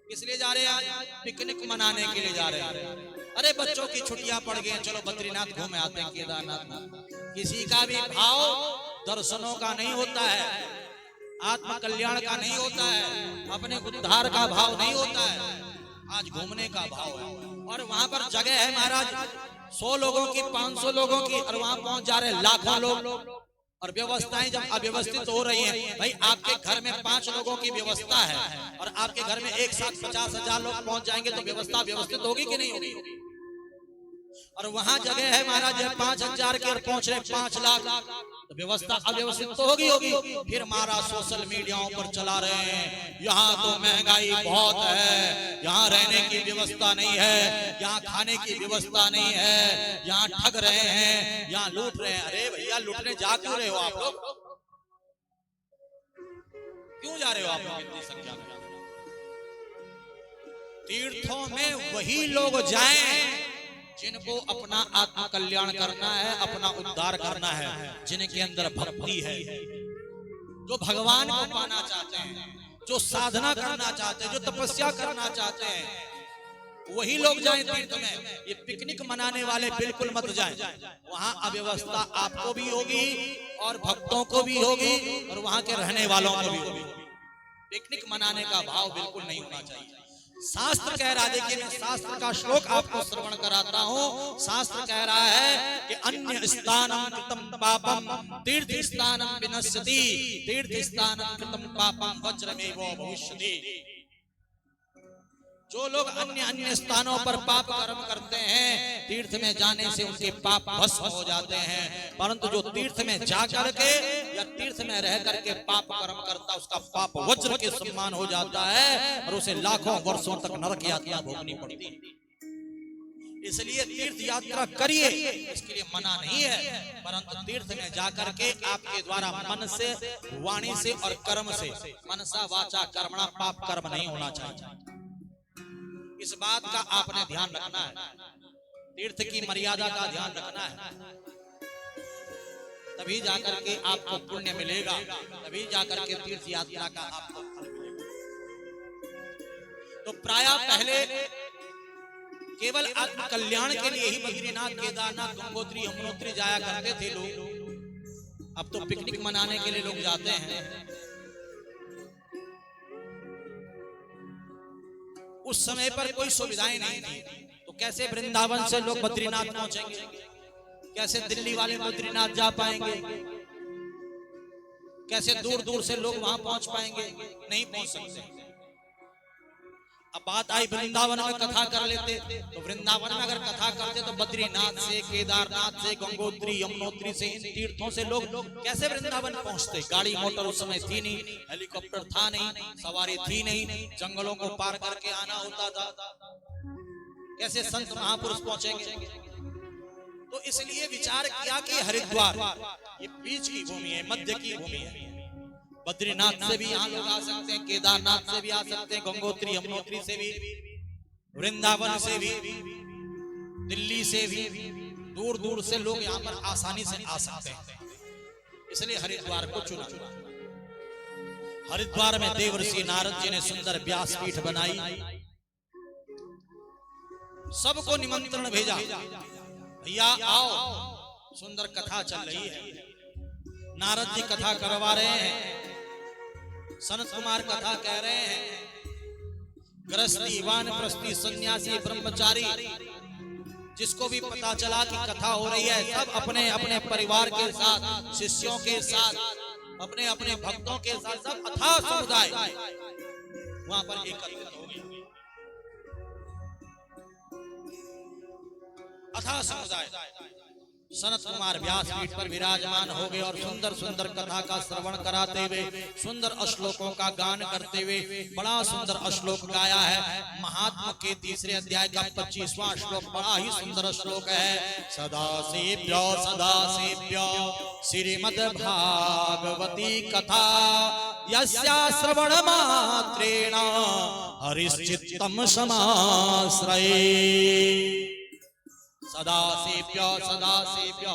किस लिए जा रहे हैं? आज पिकनिक मनाने के लिए जा रहे हैं। अरे बच्चों की छुट्टियां पड़ गई, चलो बद्रीनाथ घूमे आते हैं, केदारनाथ। किसी का भी भाव दर्शनों का नहीं होता है, आत्म कल्याण का नहीं होता है, अपने उद्धार का भाव नहीं होता है, आज घूमने का भाव है। और वहां पर जगह है महाराज 100 लोगों की, 500 लोगों की, और वहां पहुंच जा रहे लाखों लोग। और व्यवस्थाएं जब अव्यवस्थित हो रही हैं, भाई आपके घर में 5 लोगों की व्यवस्था है और आपके घर में एक साथ 50,000 लोग पहुंच जाएंगे तो व्यवस्था व्यवस्थित होगी कि नहीं होगी? और वहां जगह है महाराज 5,000 के और पहुंच रहे 5 लाख, तो व्यवस्था अव्यवस्थित तो होगी। फिर महाराज सोशल मीडियाओं पर चला रहे हैं, यहाँ तो महंगाई बहुत है, यहाँ रहने की व्यवस्था नहीं है, यहाँ खाने की व्यवस्था नहीं है, यहाँ ठग रहे हैं, यहाँ लूट रहे हैं। अरे भैया लूटने जा क्यों रहे हो आप लोग? क्यों जा रहे हो आप लोग इतनी संख्या में? तीर्थों में वही लोग जाएं जिनको अपना आत्म कल्याण करना है, अपना उद्धार करना है, जिनके अंदर भक्ति है, जो भगवान को पाना चाहते हैं, जो साधना करना चाहते हैं, जो तपस्या करना चाहते हैं, वही लोग जाएं तीर्थ में। ये पिकनिक मनाने वाले बिल्कुल मत जाएं। वहां अव्यवस्था आपको भी होगी और भक्तों को भी होगी और वहां के रहने वालों को भी होगी। पिकनिक मनाने का भाव बिल्कुल नहीं होना चाहिए। शास्त्र कह रहा है, देखिए मैं शास्त्र का श्लोक आपको श्रवण कराता हूँ। शास्त्र कह रहा है कि अन्य स्थानम कृतम पापम तीर्थ स्थानम विनश्यति, तीर्थ स्थानम कृतम पापम वज्रमेवो भविष्यति। जो लोग अन्य स्थानों पर पाप कर्म करते हैं, तीर्थ में जाने से उनके पाप भस्म हो जाते हैं, परंतु जो तीर्थ में जा करके या तीर्थ में रह करके पाप कर्म करता, उसका पाप वज्र के समान हो जाता है और उसे लाखों वर्षों तक नरक यातना भोगनी पड़ती है। इसलिए तीर्थ यात्रा करिए, इसके लिए मना नहीं है, परंतु तीर्थ में जाकर के आपके द्वारा मन से, वाणी से और कर्म से, मनसा वाचा कर्मणा पाप कर्म नहीं होना चाहिए। इस बात का आपने ध्यान रखना है, तीर्थ की मर्यादा का ध्यान रखना है, तभी जाकर के आपको पुण्य मिलेगा, तभी जाकर के तीर्थ यात्रा का आपको फल मिलेगा। तो प्रायः पहले केवल आत्म कल्याण के लिए ही बद्रीनाथ केदारनाथ गंगोत्री यमुनोत्री जाया करते थे लोग, अब तो पिकनिक मनाने के लिए लोग जाते हैं। उस समय पर कोई सुविधाएं नहीं थी, तो कैसे वृंदावन से लोग बद्रीनाथ पहुंचेंगे? कैसे दिल्ली वाले बद्रीनाथ जा पाएंगे? कैसे दूर दूर से लोग वहां पहुंच पाएंगे? नहीं पहुंच सकते। अब बात आई वृंदावन में कथा कर लेते, तो वृंदावन में अगर कथा करते तो बद्रीनाथ से, केदारनाथ से, गंगोत्री यमुनोत्री से, इन तीर्थों से लोग कैसे वृंदावन पहुंचते? गाड़ी मोटर उस समय थी नहीं, हेलीकॉप्टर था नहीं, सवारी थी नहीं, जंगलों को पार करके आना होता था। कैसे संत महापुरुष पहुंचेंगे? तो इसलिए विचार किया कि हरिद्वार ये बीच की भूमि है, मध्य की भूमि है। बद्रीनाथ से भी यहाँ लोग आ सकते हैं, केदारनाथ से भी आ सकते हैं, गंगोत्री यमुनोत्री से भी, वृंदावन से भी, दिल्ली से भी, दूर दूर से लोग यहाँ पर आसानी से आ सकते हैं। इसलिए हरिद्वार को चुना। हरिद्वार में देवर्षि नारद जी ने सुंदर व्यासपीठ बनाई, सबको निमंत्रण भेजा, भैया आओ, सुंदर कथा चल रही है। नारद जी कथा करवा रहे हैं, सनत कुमार कथा कह रहे हैं। गृहस्थी, वानप्रस्थी, सन्यासी, ब्रह्मचारी, जिसको भी पता चला कि कथा हो रही है, सब अपने अपने परिवार के साथ, शिष्यों के साथ, अपने अपने भक्तों के साथ, सब अथाह समुदाय वहां पर एकत्रित हो गया। अथाह समुदाय सनत कुमार व्यास पीठ पर विराजमान हो गए और सुंदर सुंदर कथा का श्रवण कराते हुए, सुंदर श्लोकों का गान करते हुए, बड़ा सुंदर श्लोक गाया है। महात्मा के तीसरे अध्याय का 25वां श्लोक बड़ा ही सुंदर श्लोक है। सदासेव्यो सदासेव्यो श्रीमद् भागवती कथा यस्या श्रवण मात्रेण हरिश्चित्तम समाश्रये। सदासेव्यो सदासेव्यो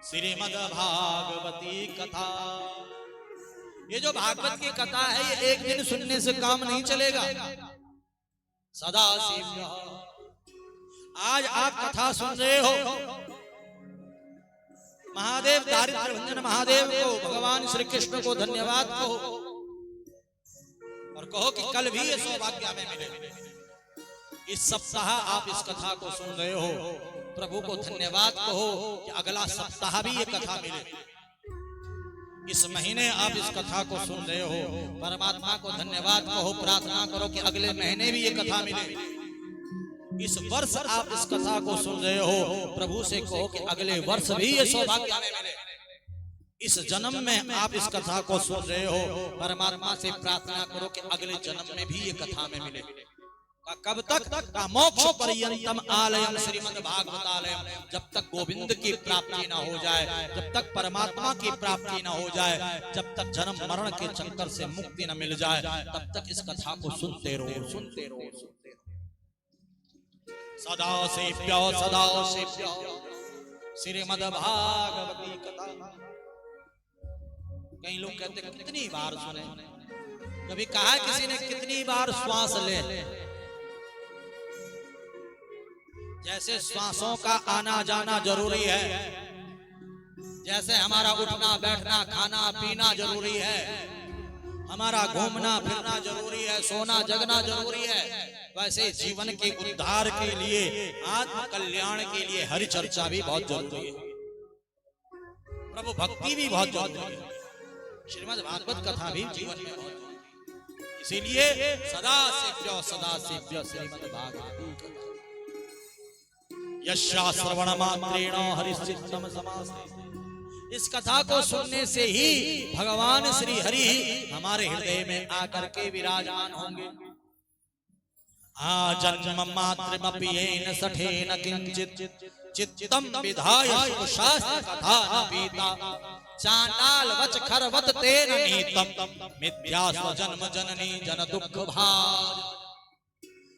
श्रीमद् भागवती कथा। ये जो भागवत की कथा है, ये एक दिन सुनने से काम नहीं चलेगा। सदासेव्यो, आज आप कथा सुन रहे हो, महादेव दारिद्र्य भंजन महादेव को, भगवान श्री कृष्ण को धन्यवाद कहो और कहो कि कल भी ये सौभाग्य हमें मिले। इस सप्ताह आप इस कथा को सुन रहे हो, प्रभु को धन्यवाद कहो कि अगला सप्ताह भी ये कथा मिले। इस महीने आप इस कथा को सुन रहे हो, परमात्मा को धन्यवाद कहो, प्रार्थना करो कि अगले महीने भी ये कथा मिले। इस वर्ष आप इस कथा को सुन रहे हो, प्रभु से कहो कि अगले वर्ष भी ये सौभाग्य हमें मिले। इस जन्म में आप इस कथा को सुन रहे हो, परमात्मा से प्रार्थना करो कि अगले जन्म में भी ये कथा में मिले। कब तक? मोक्ष पर्यंतम आलयम श्रीमद् भागवतालयम, जब तक गोविंद की प्राप्ति ना हो जाए, जब तक परमात्मा की प्राप्ति ना हो जाए, जब तक जन्म मरण के चक्कर से मुक्ति न मिल जाए, तब तक इस कथा को सुनते रहो, सुनते रहो, सुनते रहो। सदासेव्यो सदासेव्यो श्रीमद् भागवती कथा। कई लोग कहते कितनी बार सुने, कभी कहा किसी ने कितनी बार श्वास ले। जैसे श्वासों का आना जाना जरूरी है, जैसे हमारा उठना बैठना खाना पीना जरूरी है, हमारा घूमना फिरना जरूरी है, सोना जगना जरूरी है, वैसे जीवन के उद्धार के लिए, आत्म कल्याण के लिए हरि चर्चा भी बहुत जरूरी है, प्रभु भक्ति भी बहुत जरूरी है, श्रीमद् भागवत कथा भी जीवन में बहुत जरूरी है। इसीलिए सदासेव्यो सदासेव्यो श्रीमद् भागवती कथा यस्या श्रवण मात्रेण हरिश्चित्तम समाश्रये। इस कथा को सुनने से ही भगवान श्री हरि हमारे हृदय में आकर के विराजमान होंगे। जन्म मात्रमपि येन सठेन किंचित चित्तम विधाय शास्त्र कथा न पीता चांडाल वच खरवत तेन नीतम मिथ्या स्वजन्म जननी जन दुख भार।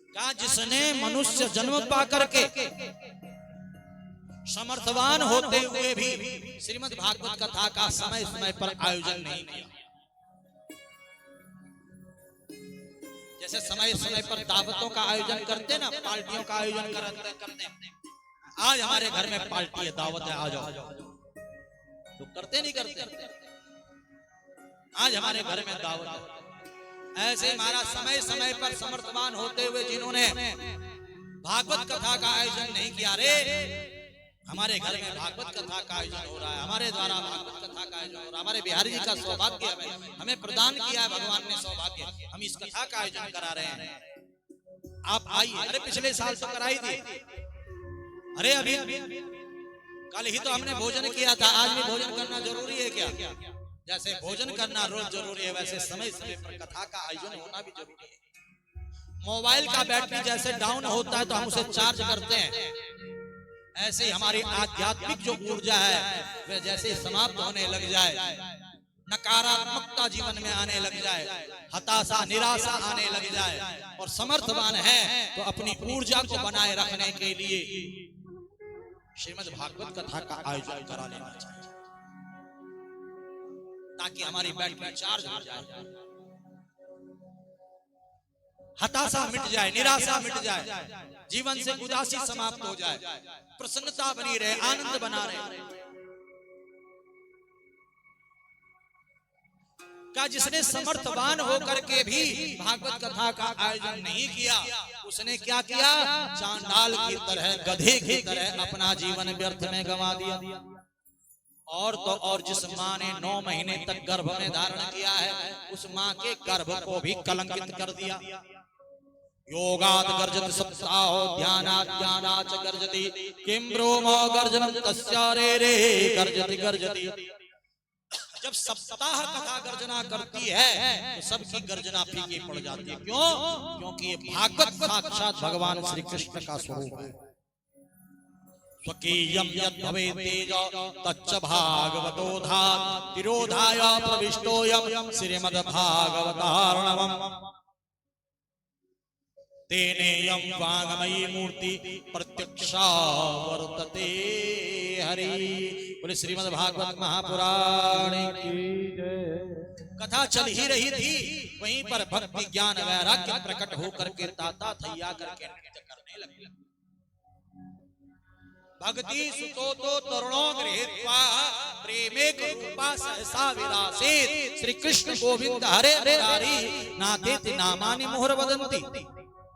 क्या जिसने मनुष्य जन्म पाकर के समर्थवान होते हुए भी श्रीमद् भागवत कथा का समय समय पर आयोजन नहीं किया, जैसे समय समय पर दावतों का आयोजन करते ना, पार्टियों का आयोजन करते, आज हमारे घर में पार्टी है, दावत है, आ जाओ, तो करते नहीं करते, आज हमारे घर में दावत है। ऐसे हमारा समय समय पर समर्थवान होते हुए जिन्होंने भागवत कथा का आयोजन नहीं किया, रे हमारे घर में भागवत कथा का आयोजन हो रहा है, हमारे द्वारा भागवत कथा का आयोजन हो रहा है, हमारे बिहारी जी का सौभाग्य हमें प्रदान किया है भगवान ने सौभाग्य, हम इस कथा का आयोजन करा रहे हैं, आप आइए। अरे पिछले साल तो कराई थी, अरे अभी कल ही तो हमने भोजन किया था, आज भी भोजन करना जरूरी है क्या? जैसे भोजन करना रोज जरूरी है, वैसे समय समय पर कथा का आयोजन होना भी जरूरी है। मोबाइल का बैटरी जैसे डाउन होता है तो हम उसे चार्ज करते हैं, ऐसे ही हमारी आध्यात्मिक जो ऊर्जा है वह जैसे समाप्त होने लग जाए, नकारात्मकता जीवन में आने लग जाए, हताशा निराशा आने लग जाए और समर्थवान है तो अपनी ऊर्जा को बनाए रखने के लिए श्रीमद् भागवत कथा का आयोजन करा लेना चाहिए, ताकि हमारी बैटरी चार्ज हो जाए। हताशा मिट जाए, निराशा मिट जाए, जीवन से उदासी समाप्त हो जाए, प्रसन्नता बनी रहे, आनंद बना रहे। का जिसने समर्थवान होकर के भी भागवत कथा का आयोजन नहीं किया, उसने क्या किया? चांडाल की तरह, गधे की तरह अपना जीवन व्यर्थ में गंवा दिया। और तो और जिस माँ ने 9 महीने तक गर्भ में धारण किया है, उस माँ के गर्भ को भी कलंकित कर दिया। योगात गर्जति सप्ताहो ध्यानात् ज्ञानाच् गर्जति किं ब्रूमो गर्जनं तस्या रे गर्जति गर्जति। जब सप्ताह कथा गर्जना करती है तो सबकी गर्जना फीकी पड़ जाती है। क्यों? क्योंकि ये भागवत साक्षात भगवान श्री कृष्ण का स्वरूप है। स्वकीयं यद् भवेत् तेजो तच्च भागवतो धात् तिरोधाय प्रविष्टोऽयं श्रीमद्भागवतार्णवम् तेनेयं वाङ्मयी मूर्ति प्रत्यक्षा वर्तते हरि। बोले श्रीमद् भागवत महापुराण की जय। कथा चल ही रही थी, वहीं पर भक्ति ज्ञान वैराग्य प्रकट होकर के ताता थैया करके नृत्य करने लगे। भक्ति सुतो तो तरुणो गृहीत्वा प्रेमे कृपा सहसा विरासेत। श्री कृष्ण गोविंद हरे मुरारी नाथेति नामानि मुहुर वदन्ति।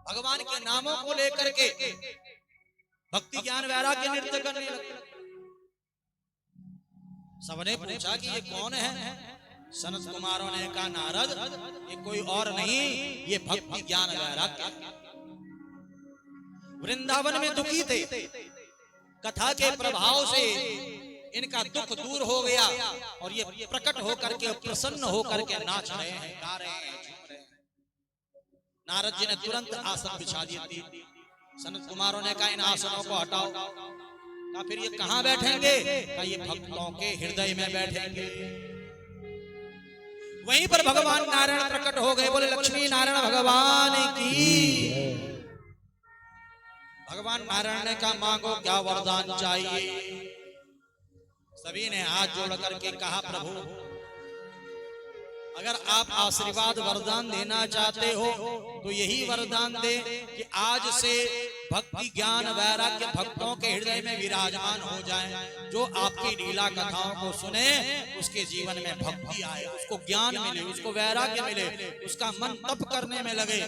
भगवान के नामों को लेकर के भक्ति ज्ञान वैराग्य नृत्य करने लगे। सबने पूछा कि ये कौन है? सनत कुमारों ने कहा, नारद, ये कोई और नहीं, ये भक्ति ज्ञान वैराग्य। वृंदावन में दुखी थे, कथा के प्रभाव से इनका दुख दूर हो गया और ये प्रकट होकर के प्रसन्न होकर के नाच रहे हैं, गा रहे हैं, झूम रहे हैं। नारद जी ने तुरंत आसन बिछा दिए। सनत कुमारों ने कहा, इन आसनों को हटाओ। कहा, फिर ये कहां बैठेंगे? कहा, ये भक्तों के हृदय में बैठेंगे। वहीं पर भगवान नारायण प्रकट हो गए। बोले लक्ष्मी नारायण भगवान की। भगवान नारायण ने कहा, मांगो क्या वरदान चाहिए? सभी ने हाथ जोड़ करके कहा, प्रभु अगर आप आशीर्वाद वरदान देना चाहते हो तो यही वरदान दे कि आज से भक्ति ज्ञान वैराग्य भक्तों के हृदय में विराजमान हो जाए। जो आपकी लीला कथाओं को सुने उसके जीवन में भक्ति आए, उसको ज्ञान मिले, उसको वैराग्य मिले, उसका मन तप करने में लगे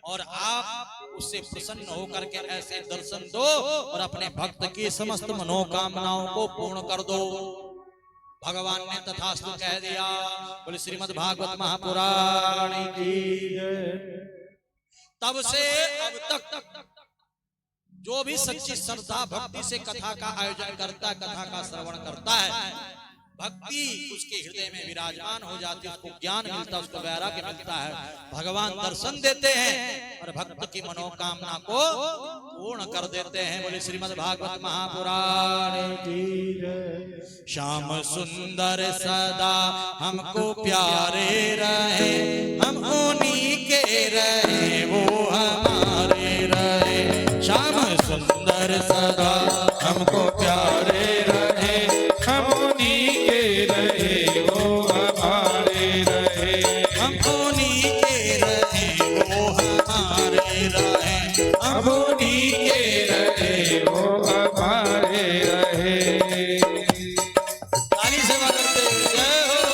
और आप उससे प्रसन्न होकर के ऐसे दर्शन दो और अपने भक्त की समस्त मनोकामनाओं को पूर्ण कर दो। भगवान ने तथास्तु कह दिया। बोले श्रीमद् भागवत महापुराण की जय। तब से अब तक जो भी सच्ची श्रद्धा भक्ति से कथा का आयोजन करता, कथा का श्रवण करता है, भक्ति उसके हृदय में विराजमान हो जाती है, उसको ज्ञान मिलता है, उसको वैराग्य मिलता है। भगवान दर्शन देते हैं और भक्त की मनोकामना को पूर्ण कर देते हैं। बोले श्रीमद् भागवत महापुराण की जय। श्याम सुंदर सदा हमको प्यारे रहे, हम उन्हीं के रहे, वो हमारे रहे। श्याम सुंदर सदा हमको प्यारे रहे, हम उन्हीं के रहे, वो हमारे रहे। हम उन्हीं के रहे, वो हमारे रहे। हम उन्हीं के रहे, वो हमारे रहे। ताली सेवा करते जय हो।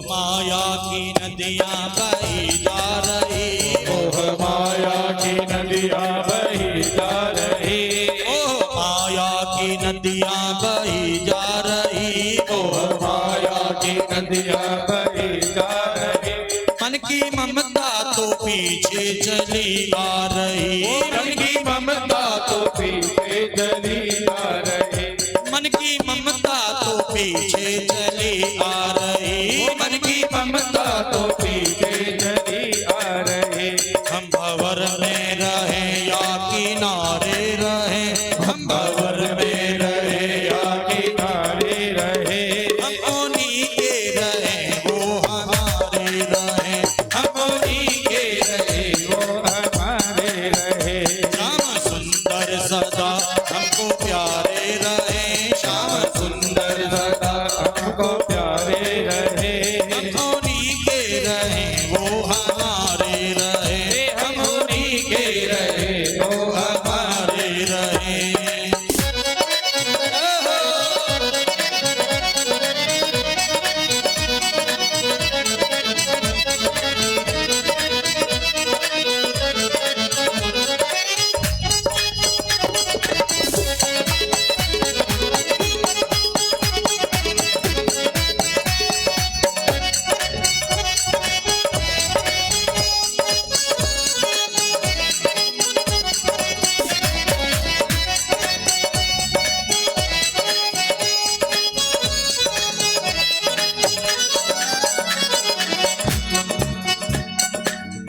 माया की नदियां बही जा रही, ओह माया की नदियां बही जा रही, ओह माया की नदियां बही जा रही, ओह माया की नदियां बही जा रही। मन की ममता तो पीछे चली आ रही, मन की ममता पीछे चली आ रही, मन की ममता तो पीछे चली आ रही। हम भंवर में रहे या किनारे रहे, हम भंवर में रहे या किनारे रहे, हम उन्हीं के रहे वो हमारे रहे, हम उन्हीं के रहे वो हमारे रहे। श्याम सुंदर सदा हमको प्यारे रहे, श्याम सुंदर सदा हमको प्यारे रहे, हम उन्हीं के रहे वो हमारे रहे, हम उन्हीं के रहे वो हमारे रहे।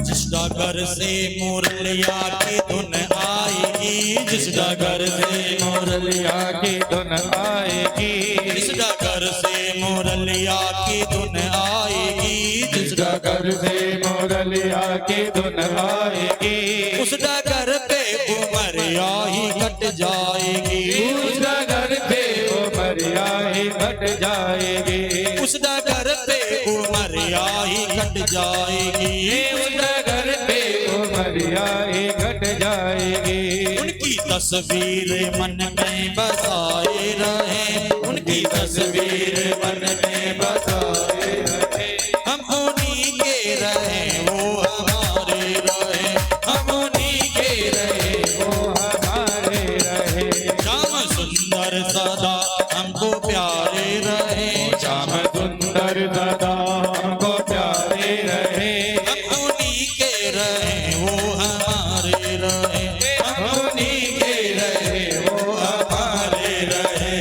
जिस डगर से मुरलिया की धुन आएगी, जिस डगर से मुरलिया की धुन आएगी, जिस डगर से मुरलिया की धुन आएगी, जिस डगर से मुरलिया की धुन आएगी, उस डगर पे उमरिया ही कट जाएगी, उस डगर पे उमरिया ही घट जाएगी, उस डगर पे उमरिया ही कट जाएगी, उस डगर पे उमरिया ही घट जाएगी। उनकी तस्वीर मन में बसाए रहे, उनकी तस्वीर मन में बसाए रहे, हम उन्हीं के रहे वो हमारे रहे, हम उन्हीं के रहे वो हमारे रहे। श्याम सुंदर सदा हमको प्यारे रहे, श्याम सुंदर सदा हमको प्यारे रहे, हम उन्हीं के रहे वो हमारे रहे, हम उन्हीं के रहे वो हमारे रहे।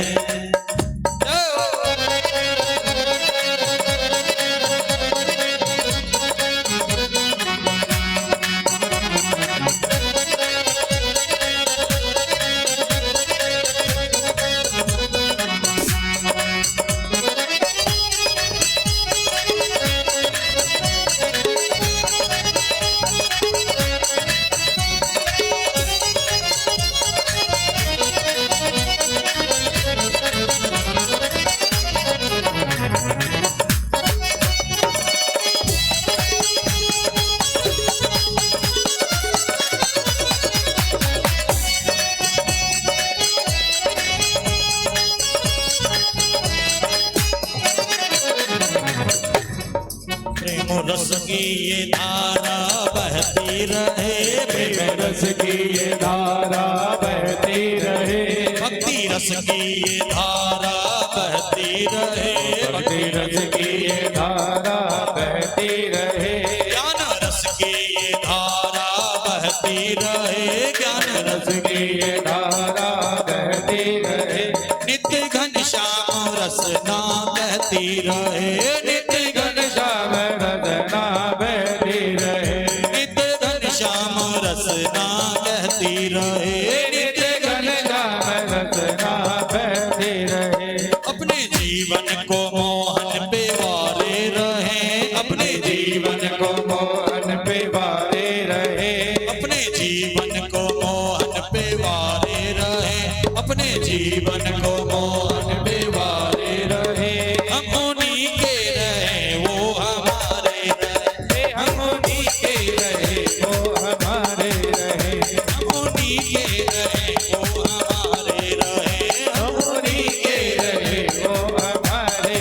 प्रेम रस की ये धारा बहती रहे, प्रेम रस की ये धारा बहती रहे, भक्ति रस की ये धारा बहती रहे, भक्ति रस की ये धारा बहती रहे, ज्ञान रस की ये धारा बहती रहे, ज्ञान रस रस की ये धारा बहती रहे, नित्य घनश्याम रसना बहती रहे, नित्य घनश्याम रसना बहती रहे, नित्य घनश्याम रसना कहती रहे, नित्य घनश्याम रसना बहती रहे। अपने जीवन को मोहन पे वारे रहे, अपने जीवन को मोहन पे वारे रहे, अपने जीवन को मोहन पे वारे रहे, अपने जीवन को मोहन पे वारे रहे, हम उन्हीं के रहे वो हमारे रहे, हम उन्हीं के रहे वो हमारे रहे, हम उन्हीं के रहे वो हमारे रहे, हम उन्हीं के रहे वो हमारे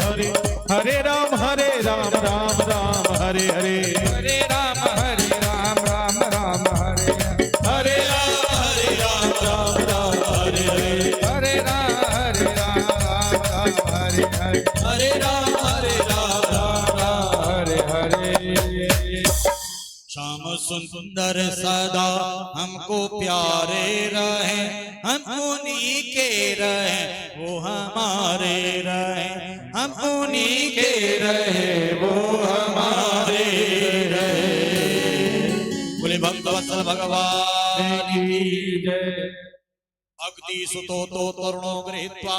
हरे हरे राम राम राम हरे हरे हरे राम राम राम हरे हरे राम राम हरे हरे हरे राम हरे हरे हरे राम हरे हरे। श्याम सुंदर सदा हमको प्यारे रहे, हम उन्हीं के रहे वो हमारे रहे, हम उन्हीं के रहे वो हमारे रहे। बोले भक्त वत्सल भगवान की जय। भक्ति सुतो तो तरुणो गृहीत्वा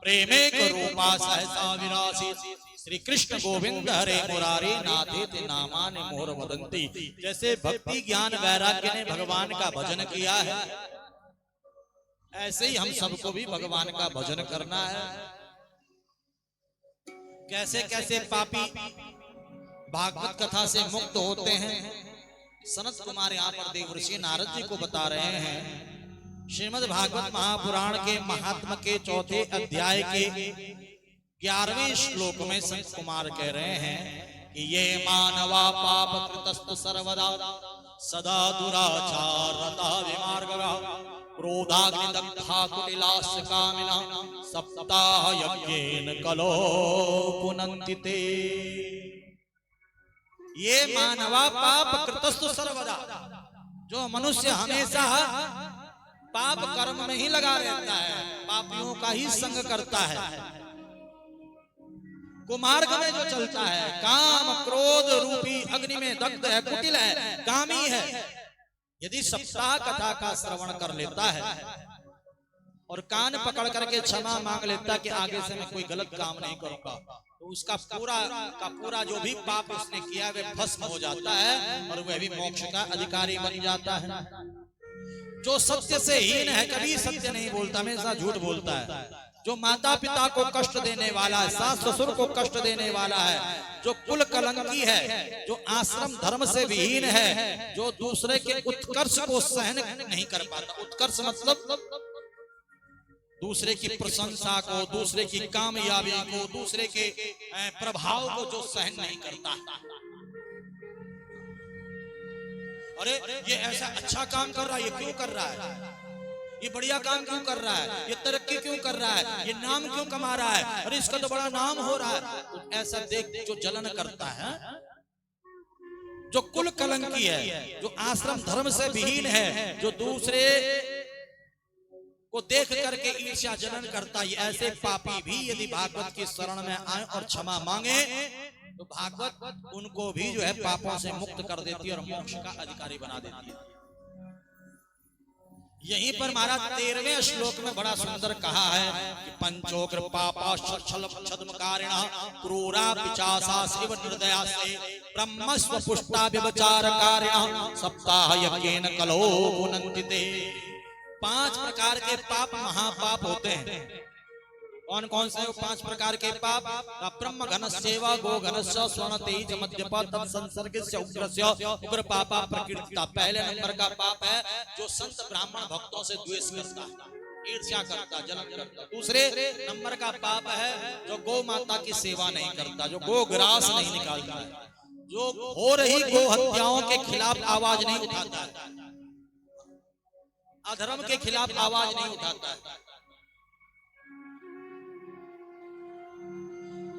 प्रेमे रूपा सहसा विरासी, श्री कृष्ण गोविंद हरे मुरारी नाथे ते नामानि मोर वदंती। जैसे भक्ति ज्ञान वैराग्य ने भगवान का भजन किया है, ऐसे ही हम सबको भी भगवान का भजन करना है। कैसे कैसे पापी भागवत कथा से मुक्त होते हैं, सनत कुमार यहाँ पर देवर्षि नारद जी को बता रहे हैं। श्रीमद् भागवत महापुराण के महात्म के चौथे अध्याय के 11वें श्लोक में संत कुमार कह रहे हैं कि ये मानवा पाप कृतस्तु सर्वदा सदा दुराचार रता विमार्गगा, क्रोधाग्निदग्धा कुटिलास्य कामिना सप्ताह यज्ञेन कलो पुनन्ति ते। ये मानवा पाप कृतस्तु सर्वदा, जो मनुष्य हमेशा पाप कर्म में ही लगा रहता है, पापियों का ही संग करता है, कुमार्ग में जो चलता है, काम क्रोध रूपी अग्नि में दग्ध है, कुटिल है, कामी है, यदि सप्ताह कथा का श्रवण कर लेता है और कान पकड़ करके क्षमा मांग लेता कि आगे से मैं कोई गलत काम नहीं करूंगा, तो उसका पूरा जो भी पाप उसने किया वह भस्म हो जाता है और वह भी मोक्ष का अधिकारी बन जाता है। जो सत्य से हीन है, कभी सत्य नहीं बोलता, हमेशा झूठ बोलता है, जो माता पिता को कष्ट देने वाला है, सास ससुर को कष्ट देने वाला है, जो कुल कलंकी है, जो आश्रम धर्म से विहीन है, जो दूसरे के उत्कर्ष को सहन नहीं कर पाता। उत्कर्ष मतलब दूसरे की प्रशंसा को, दूसरे की कामयाबी को, दूसरे के प्रभाव को जो सहन नहीं करता। अरे ये ऐसा अच्छा काम कर रहा है, ये क्यों कर रहा है, ये बढ़िया काम क्यों कर रहा है, ये तरक्की क्यों कर रहा है, ये नाम क्यों कमा रहा है, अरे इसका तो बड़ा नाम हो रहा है। तो ऐसा देख जो जलन करता है, जो कुल कलंकी है, जो आश्रम धर्म से विहीन है, जो दूसरे को देख करके ईर्ष्या जलन करता है, ऐसे पापी भी यदि भागवत की शरण में आए और क्षमा मांगे तो भागवत उनको भी जो है पापों से मुक्त कर देती है और मोक्ष का अधिकारी बना देती है। यहीं पर महाराज 13वें श्लोक में बड़ा सुंदर कहा है कि पंचोग्र पापा छद्मकारिणः क्रूरा पिचासा शिव निर्दया से ब्रह्मस्व पुष्टा व्यभिचारकारिणः सप्ताह यज्ञेन कलो पुनन्ति ते। 5 प्रकार के पाप महापाप होते हैं। कौन कौन से 5 प्रकार के पाप? ब्रह्म घन सेवा, गो घन स्वर्ण तेज मद्यप तत्संसर्ग उग्र पापा प्रकृतिता। पहले नंबर का पाप है जो संत ब्राह्मण भक्तों से द्वेष करता, ईर्ष्या करता, जलन करता। दूसरे नंबर का पाप है जो गौ माता की सेवा नहीं करता, जो गो ग्रास नहीं निकालता, जो हो रही गो हत्याओं के खिलाफ आवाज नहीं उठाता, अधर्म के खिलाफ आवाज नहीं उठाता है।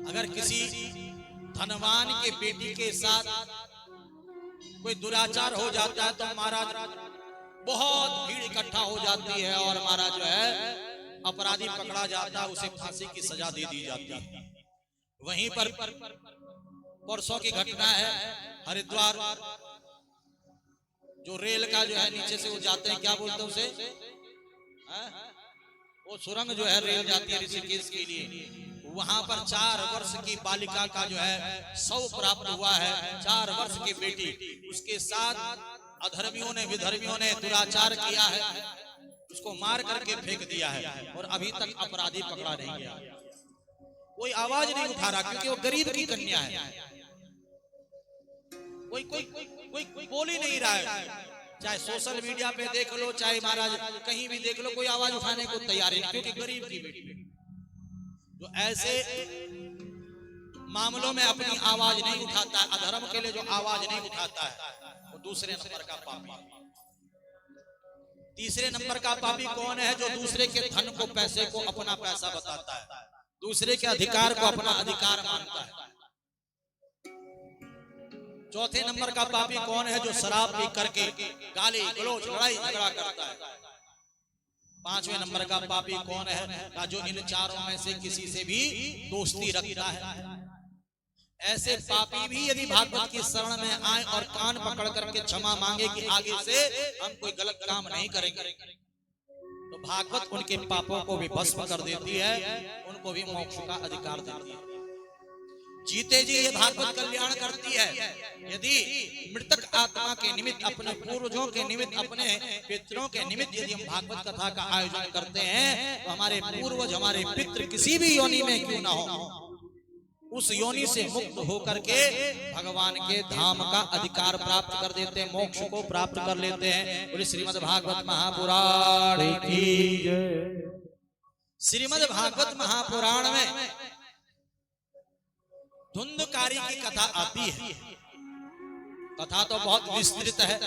अगर किसी धनवान के बेटी के साथ कोई दुराचार हो जाता है तो महाराज बहुत भीड़ इकट्ठा हो जाती है और महाराज जो है अपराधी पकड़ा जाता है, उसे फांसी की सजा दे दी जाती है। वहीं पर परसों की घटना है, हरिद्वार जो रेल का जो है नीचे से वो जाते हैं, क्या बोलते हैं उसे, वो सुरंग जो है रेल जाती है ऋषिकेश के लिए, वहां पर 4 वर्ष की बालिका का जो है शव प्राप्त हुआ है। 4 वर्ष की बेटी, उसके साथ अधर्मियों ने विधर्मियों ने दुराचार किया है, उसको मार करके फेंक दिया है और अभी तक अपराधी पकड़ा नहीं गया। कोई आवाज नहीं उठा रहा क्योंकि वो गरीब की कन्या है। कोई कोई कोई कोई बोल ही नहीं रहा है। चाहे सोशल मीडिया पे देख लो, चाहे महाराज कहीं भी देख लो, कोई आवाज उठाने को तैयार नहीं, क्योंकि गरीब की बेटी। तो ऐसे मामलों में अपनी आवाज नहीं उठाता है, अधर्म के लिए जो आवाज नहीं उठाता है, वो दूसरे नंबर का पापी। तीसरे नंबर का पापी कौन है? जो दूसरे के धन को, पैसे को अपना पैसा बताता है, दूसरे के अधिकार को अपना अधिकार मानता है। चौथे नंबर का पापी कौन है? जो शराब पी करके गाली गलौज लड़ाई झगड़ा करता है। पांचवें नंबर का पापी कौन है? जो इन चारों में से किसी से भी दोस्ती रखता है। ऐसे पापी भी यदि भागवत की शरण में आए और कान पकड़ करके क्षमा मांगे कि आगे से हम कोई गलत काम नहीं करेंगे, तो भागवत उनके पापों को भी भस्म कर देती है, उनको भी मोक्ष का अधिकार देती है। जीते जी ये भागवत कल्याण करती है। यदि मृतक आत्मा के निमित्त, अपने पूर्वजों के निमित्त, अपने पितरों के निमित्त यदि हम भागवत कथा का आयोजन करते हैं, तो हमारे पूर्वज, हमारे पितृ किसी भी योनि में क्यों ना हो, उस योनि से मुक्त होकर के भगवान के धाम का अधिकार प्राप्त कर देते हैं, मोक्ष को प्राप्त कर लेते हैं। बोले श्रीमद् भागवत महापुराण की जय। श्रीमद् भागवत महापुराण में धुंधकारी की कथा आती है। कथा तो बहुत विस्तृत है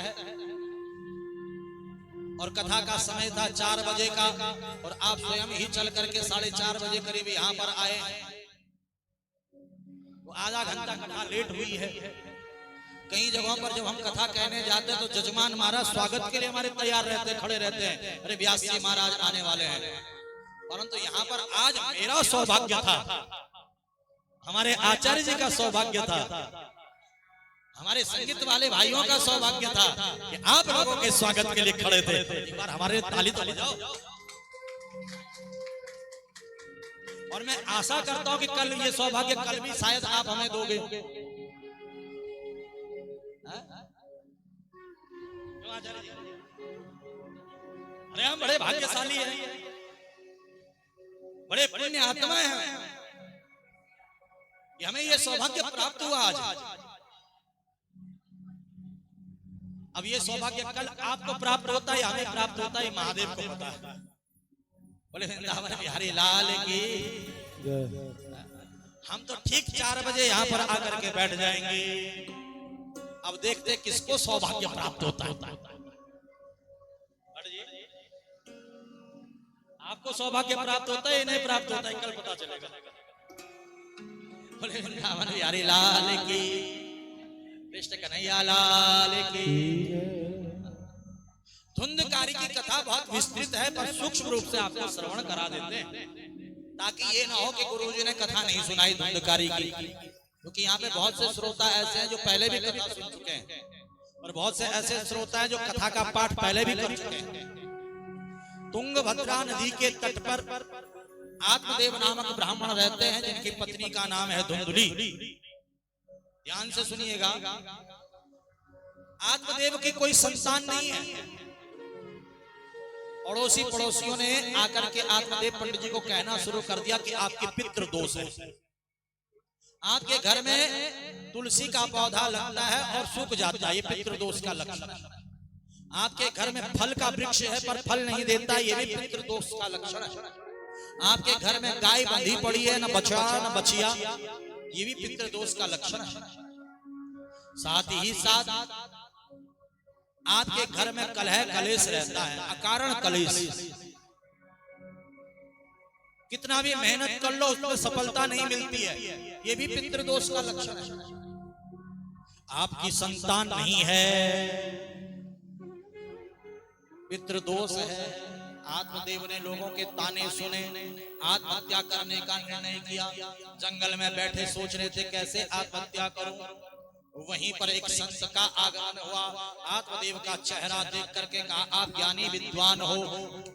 और कथा का समय था 4 बजे का, और आप स्वयं ही चल करके 4:30 बजे करीब यहाँ पर आए। वो आधा घंटा कथा लेट हुई है। कई जगहों पर जब हम कथा कहने जाते हैं तो जजमान महाराज स्वागत के लिए हमारे तैयार रहते हैं, खड़े रहते हैं, अरे व्यास जी महाराज आने वाले हैं। परंतु यहाँ पर आज मेरा सौभाग्य था, हमारे आचार्य जी का सौभाग्य था, हमारे संगीत वाले भाइयों का सौभाग्य था कि आप लोगों के स्वागत के लिए खड़े थे। एक बार हमारे ताली तो बजाओ। और मैं आशा करता हूं कि कल ये सौभाग्य कल भी शायद आप हमें दोगे। अरे हम बड़े भाग्यशाली हैं, बड़े पुण्य आत्माएं हैं, हमें ये सौभाग्य प्राप्त हुआ आज। अब ये सौभाग्य कल आपको प्राप्त होता है, हमें प्राप्त होता है, महादेव को पता है। बोले वृंदावन बिहारी लाल की। हम तो ठीक 4 बजे यहाँ पर आकर के बैठ जाएंगे। अब देखते किसको सौभाग्य प्राप्त होता है। आपको सौभाग्य प्राप्त होता है, नहीं प्राप्त होता है, कल पता चलेगा। बोले वृंदावन बिहारी लाल की, कृष्ण कन्हैया लाल की। धुंधकारी की कथा बहुत विस्तृत है, पर सूक्ष्म रूप से आपको श्रवण करा देते हैं, ताकि ये ना हो कि गुरुजी ने कथा नहीं सुनाई धुंधकारी की। क्योंकि यहाँ पे बहुत से श्रोता ऐसे हैं जो पहले भी कथा सुन चुके हैं, और बहुत से ऐसे श्रोता हैं जो कथा का पाठ पहले भी कर चुके हैं। तुंगभद्रा नदी के तट पर आत्मदेव नामक ब्राह्मण रहते हैं, जिनकी पत्नी का नाम है धुंधुली। ध्यान से सुनिएगा, आत्मदेव की कोई संतान नहीं है। पड़ोसियों ने आकर के आत्मदेव पंडित जी को कहना शुरू कर दिया कि आपके पितृ दोष है। आपके घर में तुलसी का पौधा लगता है और सूख जाता है, ये पितृ दोष का लक्षण है। आपके घर में फल का वृक्ष है पर फल नहीं देता, ये भी पितृ दोष का लक्षण है। आपके घर में गाय बंधी पड़ी है, न बछड़ा न बछिया, ये भी पितृ दोष का लक्षण है। साथ ही साथ आपके घर में कलह कलेश रहता है, अकारण कलेश। कितना भी मेहनत कर लो उसमें सफलता नहीं मिलती है, ये भी पितृ दोष का लक्षण है। आपकी संतान नहीं है, पितृ दोष है। आत्मदेव ने लोगों के ताने सुने, आत्महत्या करने का निर्णय किया। जंगल में बैठे सोच रहे थे कैसे आत्महत्या करूं। वहीं पर एक संत का आगमन हुआ। आत्मदेव का चेहरा देख करके कहा, आप ज्ञानी विद्वान हो,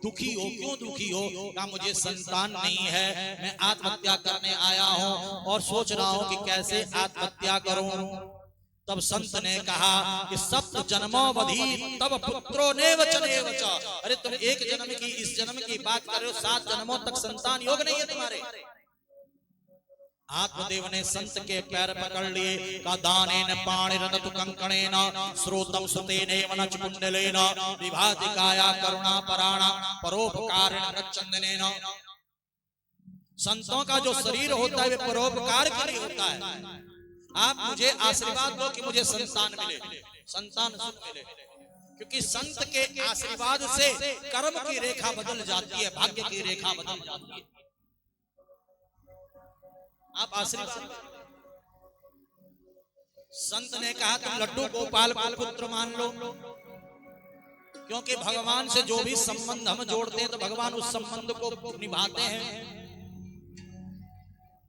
दुखी हो, क्यों दुखी हो? कहा, मुझे संतान नहीं है, मैं आत्महत्या करने आया हूं और सोच रहा हूं कि कैसे आत्महत्या करूं। तब संत ने कहा कि सप्त जन्मोवधि तब पुत्रो ने वचनेव च। अरे तुम एक जन्म की, इस जन्म की बात कर रहे हो, 7 जन्मों तक संतान योग नहीं है तुम्हारे। आत्मदेव ने संत के पैर पकड़ लिए, का दानेन पाणिरनत कंकणेन श्रोतम सुतेनेव नच कुंडलेन विभाति काया करुणा पराणा परोपकारेण चंदनेन। संतों का जो शरीर होता है वे परोपकार के लिए होता है। आप मुझे आशीर्वाद दो कि मुझे संतान मिले, संतान सुख मिले, क्योंकि संत के आशीर्वाद से कर्म की रेखा बदल जाती है, भाग्य की रेखा बदल जाती है। आप आशीर्वाद, संत ने कहा तुम लड्डू गोपाल को पुत्र मान लो, क्योंकि भगवान से जो भी संबंध हम जोड़ते हैं तो भगवान उस संबंध को निभाते हैं।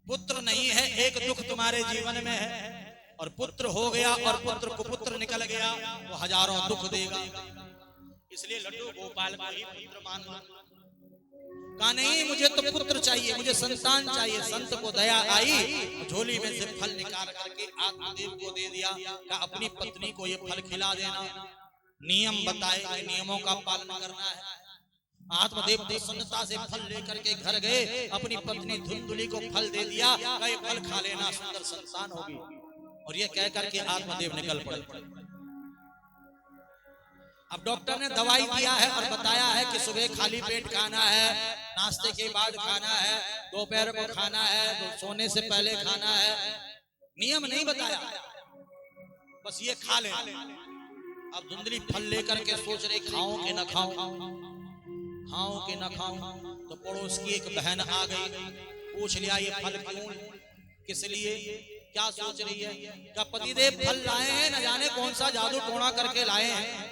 पुत्र नहीं है, एक दुख तुम्हारे जीवन में है, और पुत्र हो गया और पुत्र कुपुत्र निकल गया वो हजारों दुख देगा, इसलिए लड्डू गोपाल को ही पुत्र मान लो। कहा नहीं, मुझे तो पुत्र चाहिए, मुझे संतान चाहिए। संत को दया आई, झोली में से फल निकाल करके आत्मदेव को दे दिया, कहा अपनी पत्नी को ये फल खिला देना। नियम बताए कि नियमों का पालन करना है। आत्मदेव प्रसन्नता से फल लेकर के घर गए, अपनी पत्नी धुंधुली को फल दे दिया, कहा फल खा लेना, सुंदर संतान होगी। और ये कह करके आत्मदेव निकल पड़े। अब डॉक्टर ने दवाई दिया है और बताया है कि सुबह खाली पेट खाना है, नाश्ते के बाद खाना है, दोपहर को खाना है, सोने से पहले खाना है। नियम नहीं बताया, बस ये खा ले। अब धुंधली फल लेकर के सोच रही खाऊं कि न खाऊं, खाऊं कि न खाऊं। तो पड़ोस की एक बहन आ गई, पूछ लिया ये फल क्यों, किस लिए, क्या सोच रही है। क्या पतिदेव फल लाए हैं, न जाने कौन सा जादू टोना करके लाए हैं,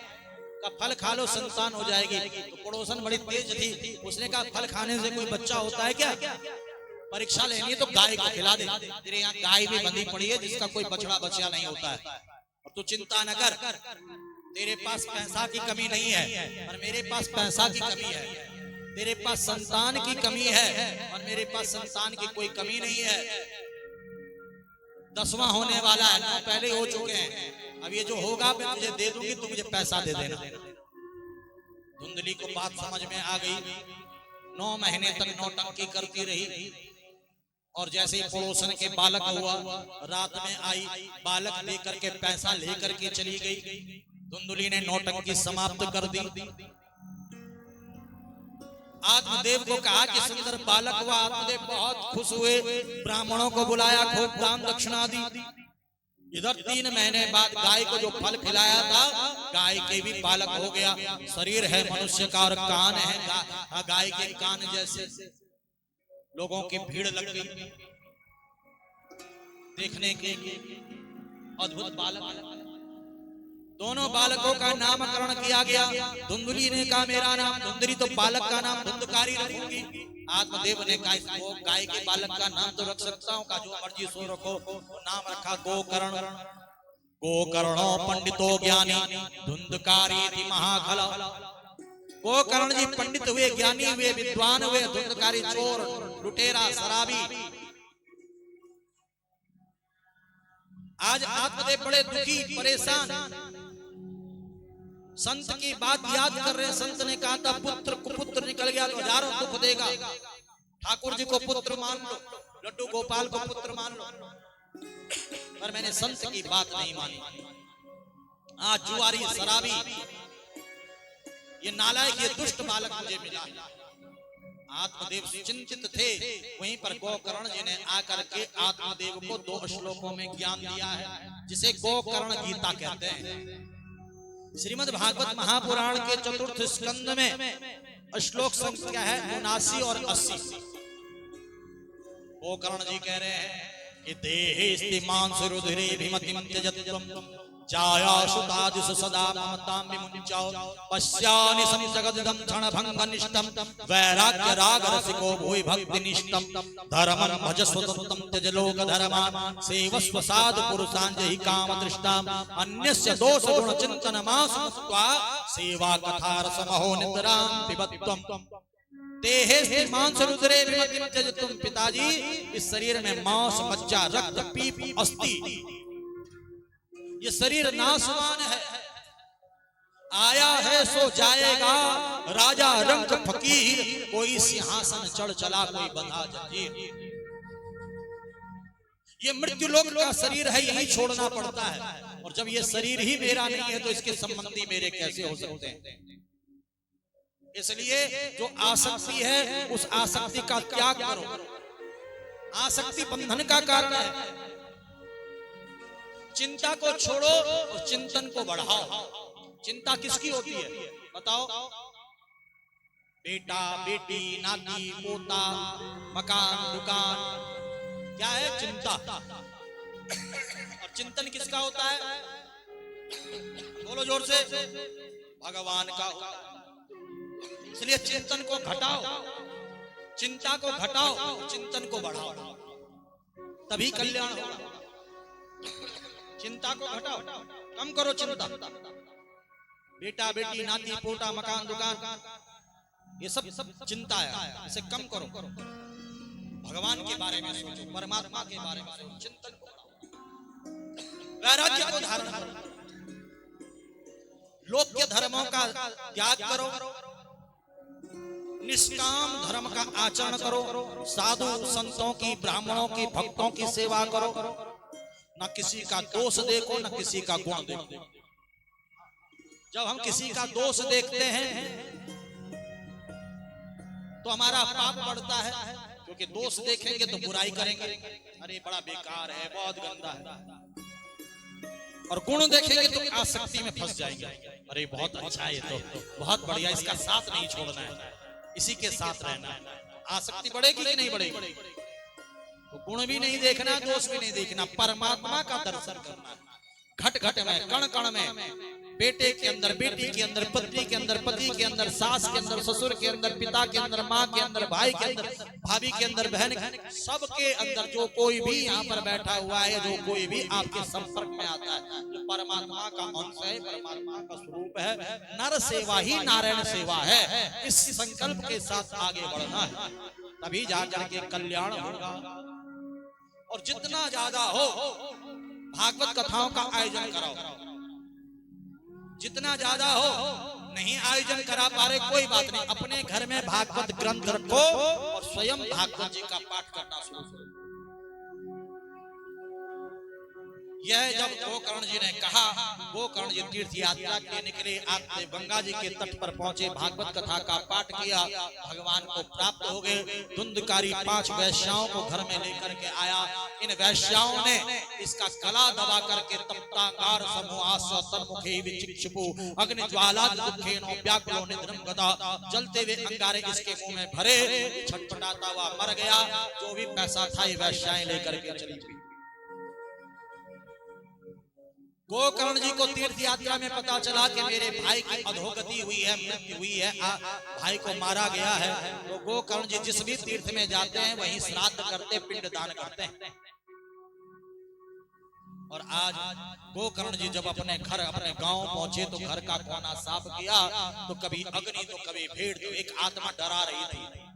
का फल खा लो संतान हो जाएगी। तो पड़ोसन बड़ी तेज थी, उसने कहा फल खाने से कोई बच्चा होता है क्या, परीक्षा लेनी है तो गाय को खिला दे, तेरे यहाँ गाय भी बंधी पड़ी है जिसका कोई बछड़ा बच्चा नहीं होता है। और तू चिंता न कर, तेरे पास पैसा की कमी नहीं है और मेरे पास पैसा की कमी है, तेरे पास संतान की कमी है और मेरे पास संतान की कोई कमी नहीं है। 10वां होने वाला है, 9 पहले हो चुके हैं, अब ये जो होगा मैं तुझे दे दूंगी, तू मुझे पैसा दे देना। धुंधली को बात समझ में आ गई। 9 महीने तक नौटंकी करती रही और जैसे ही पड़ोसन के बालक हुआ, रात में आई, बालक लेकर के पैसा लेकर के चली गई। धुंधली ने नौटंकी समाप्त कर दी। आत्मदेव को कहा कि सुंदर बालक हुआ। आत्मदेव बहुत खुश हुए, ब्राह्मणों को बुलाया, खूब दान दक्षिणा दी। इधर 3 महीने बाद गाय को जो फल खिलाया था, गाय के भी बालक हो गया। शरीर है मनुष्य का और कान है गाय के कान जैसे। लोगों की भीड़ लग गई देखने के लिए। अद्भुत बालक, दोनों बालकों का नामकरण किया गया। धुंधली ने कहा मेरा नाम धुंधली, तो बालक का नाम धुंधकारी रखूंगी। आत्मदेव ने कहा इसको गाय के बालक का नाम तो रख सकता हूँ, का जो मर्जी सो रखो। नाम रखा गोकर्ण। गोकर्णो पंडितो ज्ञानी धुंधकारी महाखला। गोकर्ण जी पंडित हुए, ज्ञानी हुए, विद्वान हुए, धुंधकारी चोर, लुटेरा, शराबी। आज आत्मदेव बड़े दुखी, परेशान, संत की बात याद कर रहे हैं। संत ने कहा था पुत्र कुपुत्र निकल गया तो हजारों दुख देगा, ठाकुर जी को पुत्र मान लो, लड्डू गोपाल को पुत्र मान लो। पर मैंने संत की बात नहीं मानी। आज जुआरी, शराबी, ये नालायक, ये दुष्ट बालक मुझे मिला। आत्मदेव चिंतित थे। वहीं पर गोकर्ण जी ने आकर के आत्मदेव को 2 श्लोकों में ज्ञान दिया है, जिसे गोकर्ण गीता कहते हैं। श्रीमद् भागवत महापुराण के 4th स्कंद में श्लोक संख्या है 79 और 80। गोकर्ण जी कह रहे हैं कि देहेस्ति मांस रुधिरे भीमतिम त्यजत्वम जायाशुतादिषु सदा ममतां विमुञ्चौ पश्यानि संजगदिदं क्षणभङ्गनिष्ठं वैराग्य राग रसिको भूय भक्तिनिष्ठं धर्मं भजस्व तत्त्वं त्यज लोकधर्मान् सेवस्व साधु पुरुषान् जहि कामदृष्टाम् अन्यस्य दोष गुण चिन्तनमासु मुक्त्वा सेवा कथा रसमहो नितरां पिबत्वम्। देहे मांस रुधिरे भीमतिं त्यजत्वम। पिताजी, इस शरीर में मांस, मज्जा, रक्त, पीप, अस्थि, ये शरीर नाशवान है। आया है सो जाएगा, राजा रंग फकीर, कोई सिंहासन चढ़ चला, कोई बंधा जंजीर। ये मृत्यु लोक का शरीर है, यही छोड़ना पड़ता है। और जब ये शरीर ही मेरा नहीं है तो इसके संबंधी मेरे कैसे हो सकते हैं। इसलिए जो आसक्ति है उस आसक्ति का त्याग करो। आसक्ति बंधन का कारण है। चिंता को छोड़ो और चिंतन को बढ़ाओ। चिंता किसकी होती है बताओ? बेटा बेटी नाती पोता मकान दुकान, क्या है चिंता। और चिंतन किसका होता है? बोलो जोर से, भगवान का होता है। इसलिए चिंतन को घटाओ, चिंता को घटाओ, चिंतन को बढ़ाओ, तभी कल्याण होगा। चिंता को घटाओ, कम करो चिंता। बेटा बेटी नाती पोता मकान दुकान, ये सब चिंता है, इसे कम करो। भगवान के बारे में सोचो, परमात्मा के बारे में सोचो, चिंतन को बढ़ाओ, वैराग्य को धारण करो, लोक के धर्मों का त्याग करो, निष्काम धर्म का आचरण करो, साधु संतों की ब्राह्मणों की भक्तों की सेवा करो, न किसी का दोष देखो न किसी का गुण देखो। जब हम किसी का दोष देखते हैं तो हमारा पाप बढ़ता है, क्योंकि दोष देखेंगे तो बुराई करेंगे, अरे बड़ा बेकार है, बहुत गंदा है। और गुण देखेंगे तो आसक्ति में फंस जाएंगे, अरे बहुत अच्छा है, ये तो बहुत बढ़िया, इसका साथ नहीं छोड़ना है, इसी के साथ रहना है। आसक्ति बढ़ेगी कि नहीं बढ़ेगी? तो गुण भी नहीं देखना, दोष भी नहीं देखना, परमात्मा का दर्शन करना है। घट घट में, कण कण में, बेटे के अंदर, बेटी के अंदर, पत्नी के अंदर, पति के अंदर, सास के अंदर, ससुर के अंदर, पिता के अंदर, माँ के अंदर, भाई के अंदर, भाभी के अंदर, बहन, सबके अंदर जो कोई भी यहाँ पर बैठा हुआ है, जो कोई भी आपके संपर्क में आता है, जो परमात्मा का अंश है, परमात्मा का स्वरूप है, नर सेवा ही नारायण सेवा है। इस संकल्प के साथ आगे बढ़ना है, तभी जाकर के कल्याण होगा। और जितना ज्यादा हो भागवत कथाओं का आयोजन कराओ, जितना ज्यादा हो। नहीं आयोजन करा पा रहे, कोई बात नहीं, अपने घर में भागवत ग्रंथ रखो और स्वयं भागवत जी का पाठ करना शुरू करो। यह जब गोकर्ण जी ने कहा, गोकर्ण जी तीर्थ यात्रा के निकले, आते गंगा जी के तट पर पहुंचे, भागवत कथा का पाठ किया, भगवान को प्राप्त हो गए। धुंधकारी 5 वैश्याओं को घर में लेकर के आया। इन वैश्याओं ने इसका गला दबा करके तप्ताकार समूहास तन्मुखे विचिक्षुपु अग्नि ज्वाला दुखेनो व्याकुलो निद्रम गदा, जलते हुए अंगारे इसके मुंह में भरे, छटपटाता हुआ मर गया। जो भी पैसा था ये वैश्याएं लेकर के चली गई। गोकर्ण जी को तीर्थ यात्रा में पता चला कि मेरे भाई की अधोगति हुई है, मृत्यु हुई है, भाई को मारा गया है। तो गोकर्ण जी जिस भी तीर्थ में जाते हैं वहीं श्राद्ध करते, पिंड दान करते हैं। और आज गोकर्ण जी जब अपने घर, अपने गांव पहुंचे तो घर का कोना साफ किया, तो कभी अग्नि तो कभी भीड़, तो एक आत्मा डरा रही थी।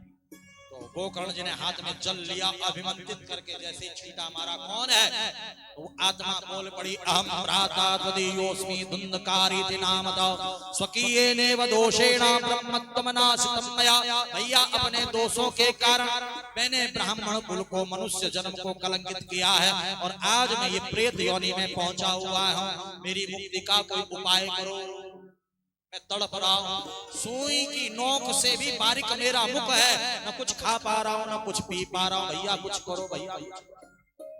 तो गोकर्ण जी ने हाथ में जल लिया, अभिमंत्रित करके जैसे छींटा मारा, कौन है? तो आत्मा बोल पड़ी, अहम भ्राता त्वदीयोस्मि धुंधकारी नामता स्वकीयेनेव दोषेण ब्रह्मत्वमनाशितं मया। भैया अपने दोषों के कारण मैंने ब्राह्मण कुल को, मनुष्य जन्म को कलंकित किया है, और आज मैं ये प्रेत योनि में पहुंचा हुआ हूँ। मेरी मुक्ति का कोई उपाय करो, मैं तड़प रहा हूँ। सुई की नोक से भी बारीक मेरा मुख है, न कुछ खा पा रहा हूँ न कुछ पी पा रहा हूँ। भैया कुछ करो भैया।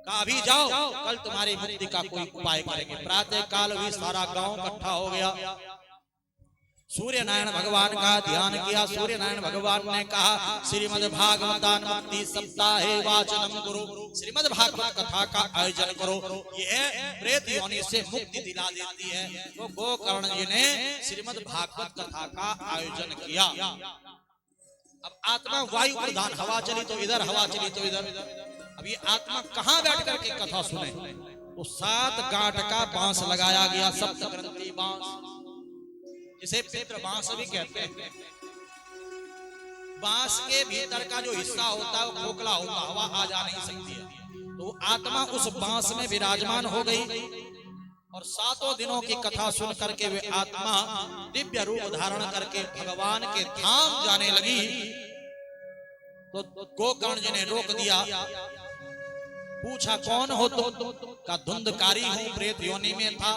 कहा अभी जाओ, कल तुम्हारी मुक्ति का कोई उपाय करेंगे। प्रातः काल भी सारा गांव इकट्ठा हो गया। सूर्य नारायण भगवान का ध्यान किया। सूर्य नारायण भगवान ने कहा, श्रीमद् भागवतान मुक्ति सप्ताहे वाचनम गुरु, श्रीमद् भागवत कथा का आयोजन करो, यह प्रेत योनि से मुक्ति दिला देती है। तो गोकर्ण जी ने श्रीमद् भागवत कथा का आयोजन किया। अब आत्मा वायु प्रधान, हवा चली तो इधर, हवा चली तो इधर। अब ये आत्मा कहाँ बैठ करके कथा सुने? तो 7 गांठ का बांस लगाया गया, सप्तग्रंथी बांस, जिसे पितृ बांस भी कहते हैं। बांस के भीतर का जो हिस्सा होता है वो खोखला होता, हवा आ जा नहीं सकती है। तो आत्मा उस बांस में विराजमान हो गई और 7 दिनों की कथा सुन करके वे आत्मा दिव्य रूप धारण करके भगवान के धाम जाने लगी। तो गोकर्ण जी ने रोक दिया, पूछा कौन हो? तो का धुंधकारी हूं, प्रेत योनि में था,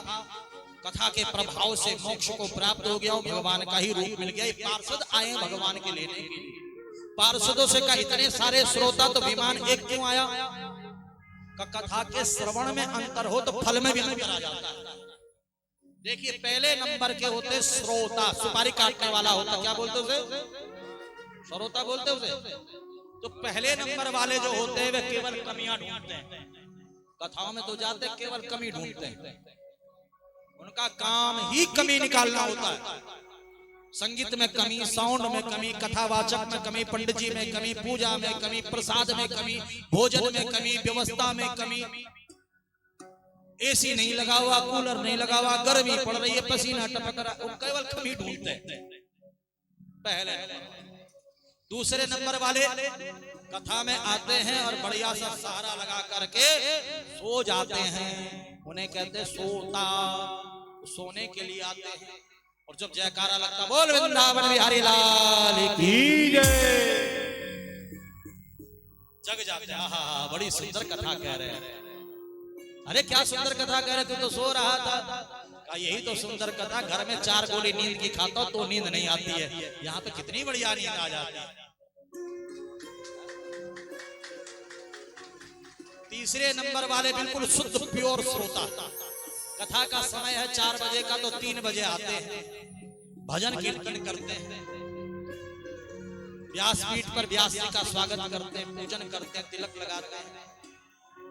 कथा के प्रभाव से मोक्ष को प्राप्त हो गया हूं, भगवान का ही रूप मिल गया। पार्षद आए भगवान के लेने के लिए। पार्षदों से कहा इतने सारे श्रोता तो विमान एक क्यों आया? कथा के श्रवण में अंतर हो तो फल में भी अंतर आ जाता है। देखिए पहले नंबर के होते श्रोता, सुपारी काटने वाला होता, क्या बोलते उसे? श्रोता बोलते उसे। तो पहले नंबर वाले जो होते हैं वे केवल कमियां ढूंढते हैं। कथाओं में तो जाते केवल कमी ढूंढते हैं, उनका काम ही कमी निकालना होता है। संगीत में कमी, साउंड में कमी, कथावाचक में कमी, पंडित जी में कमी, पूजा में कमी, प्रसाद में कमी, भोजन में कमी, व्यवस्था में कमी। एसी नहीं लगा हुआ, कूलर नहीं लगा हुआ, गर्मी पड़ रही है, पसीना टपक रहा, वो केवल कमी ढूंढते हैं पहले। दूसरे नंबर वाले कथा में आते हैं और बढ़िया सा सहारा लगा करके सो जाते हैं, उन्हें कहते सोता। सोने के लिए आते हैं और जब जयकारा लगता बोल वृंदावन बिहारी लाल की जय, जग जाते हैं। हाँ, बड़ी सुंदर कथा कह रहे हैं। अरे क्या सुंदर कथा कह रहे, तू तो सो रहा था। कहा यही तो सुंदर कथा, घर में 4 गोली नींद की खाता तो नींद नहीं आती है, यहाँ पे कितनी बढ़िया नींद आ जाती है। तीसरे नंबर वाले बिल्कुल शुद्ध प्योर श्रोता। कथा का समय है 4 बजे का, तो 3 बजे आते हैं, भजन कीर्तन करते हैं, व्यासपीठ पर व्यास जी का स्वागत करते हैं, पूजन करते हैं, तिलक लगाते हैं,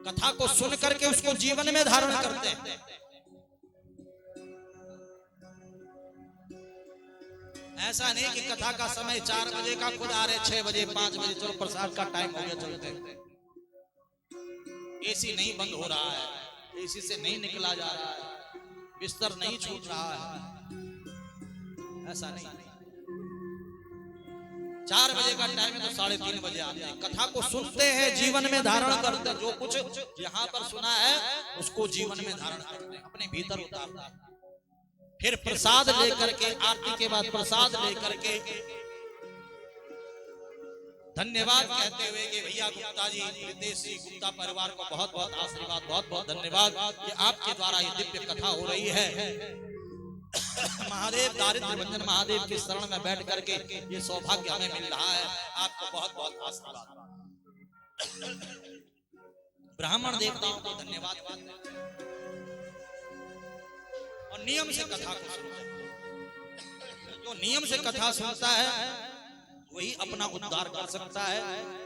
कथा को सुन करके उसको जीवन में धारण करते हैं। ऐसा नहीं कि कथा का समय 4 बजे का, खुद आ रहे 6 बजे 5 बजे, चलो प्रसाद का टाइम हो गया चलते हैं। एसी नहीं बंद हो रहा है, एसी से नहीं निकला जा रहा है, बिस्तर नहीं छूट रहा है, ऐसा नहीं। 4 बजे का टाइम है तो 3:30 बजे आते हैं, कथा को सुनते हैं, जीवन में धारण करते हैं। जो कुछ यहाँ पर सुना है उसको जीवन में धारण करते हैं, अपने भीतर उतारते हैं। फिर प्रसाद लेकर के, आरती के बाद प्रसाद लेकर के धन्यवाद कहते हुए कि भैया गुप्ता जी, विदेशी गुप्ता परिवार को बहुत बहुत आशीर्वाद, बहुत बहुत धन्यवाद कि आपके द्वारा ये दिव्य कथा हो रही है। महादेव दारिद्र्य भंजन महादेव के शरण में बैठ करके ये सौभाग्य हमें मिल रहा है, आपको बहुत बहुत आशीर्वाद। ब्राह्मण देवताओं को धन्यवाद और नियम से कथा को सुनता है। जो नियम से कथा सुनता है वही अपना उद्धार कर सकता है,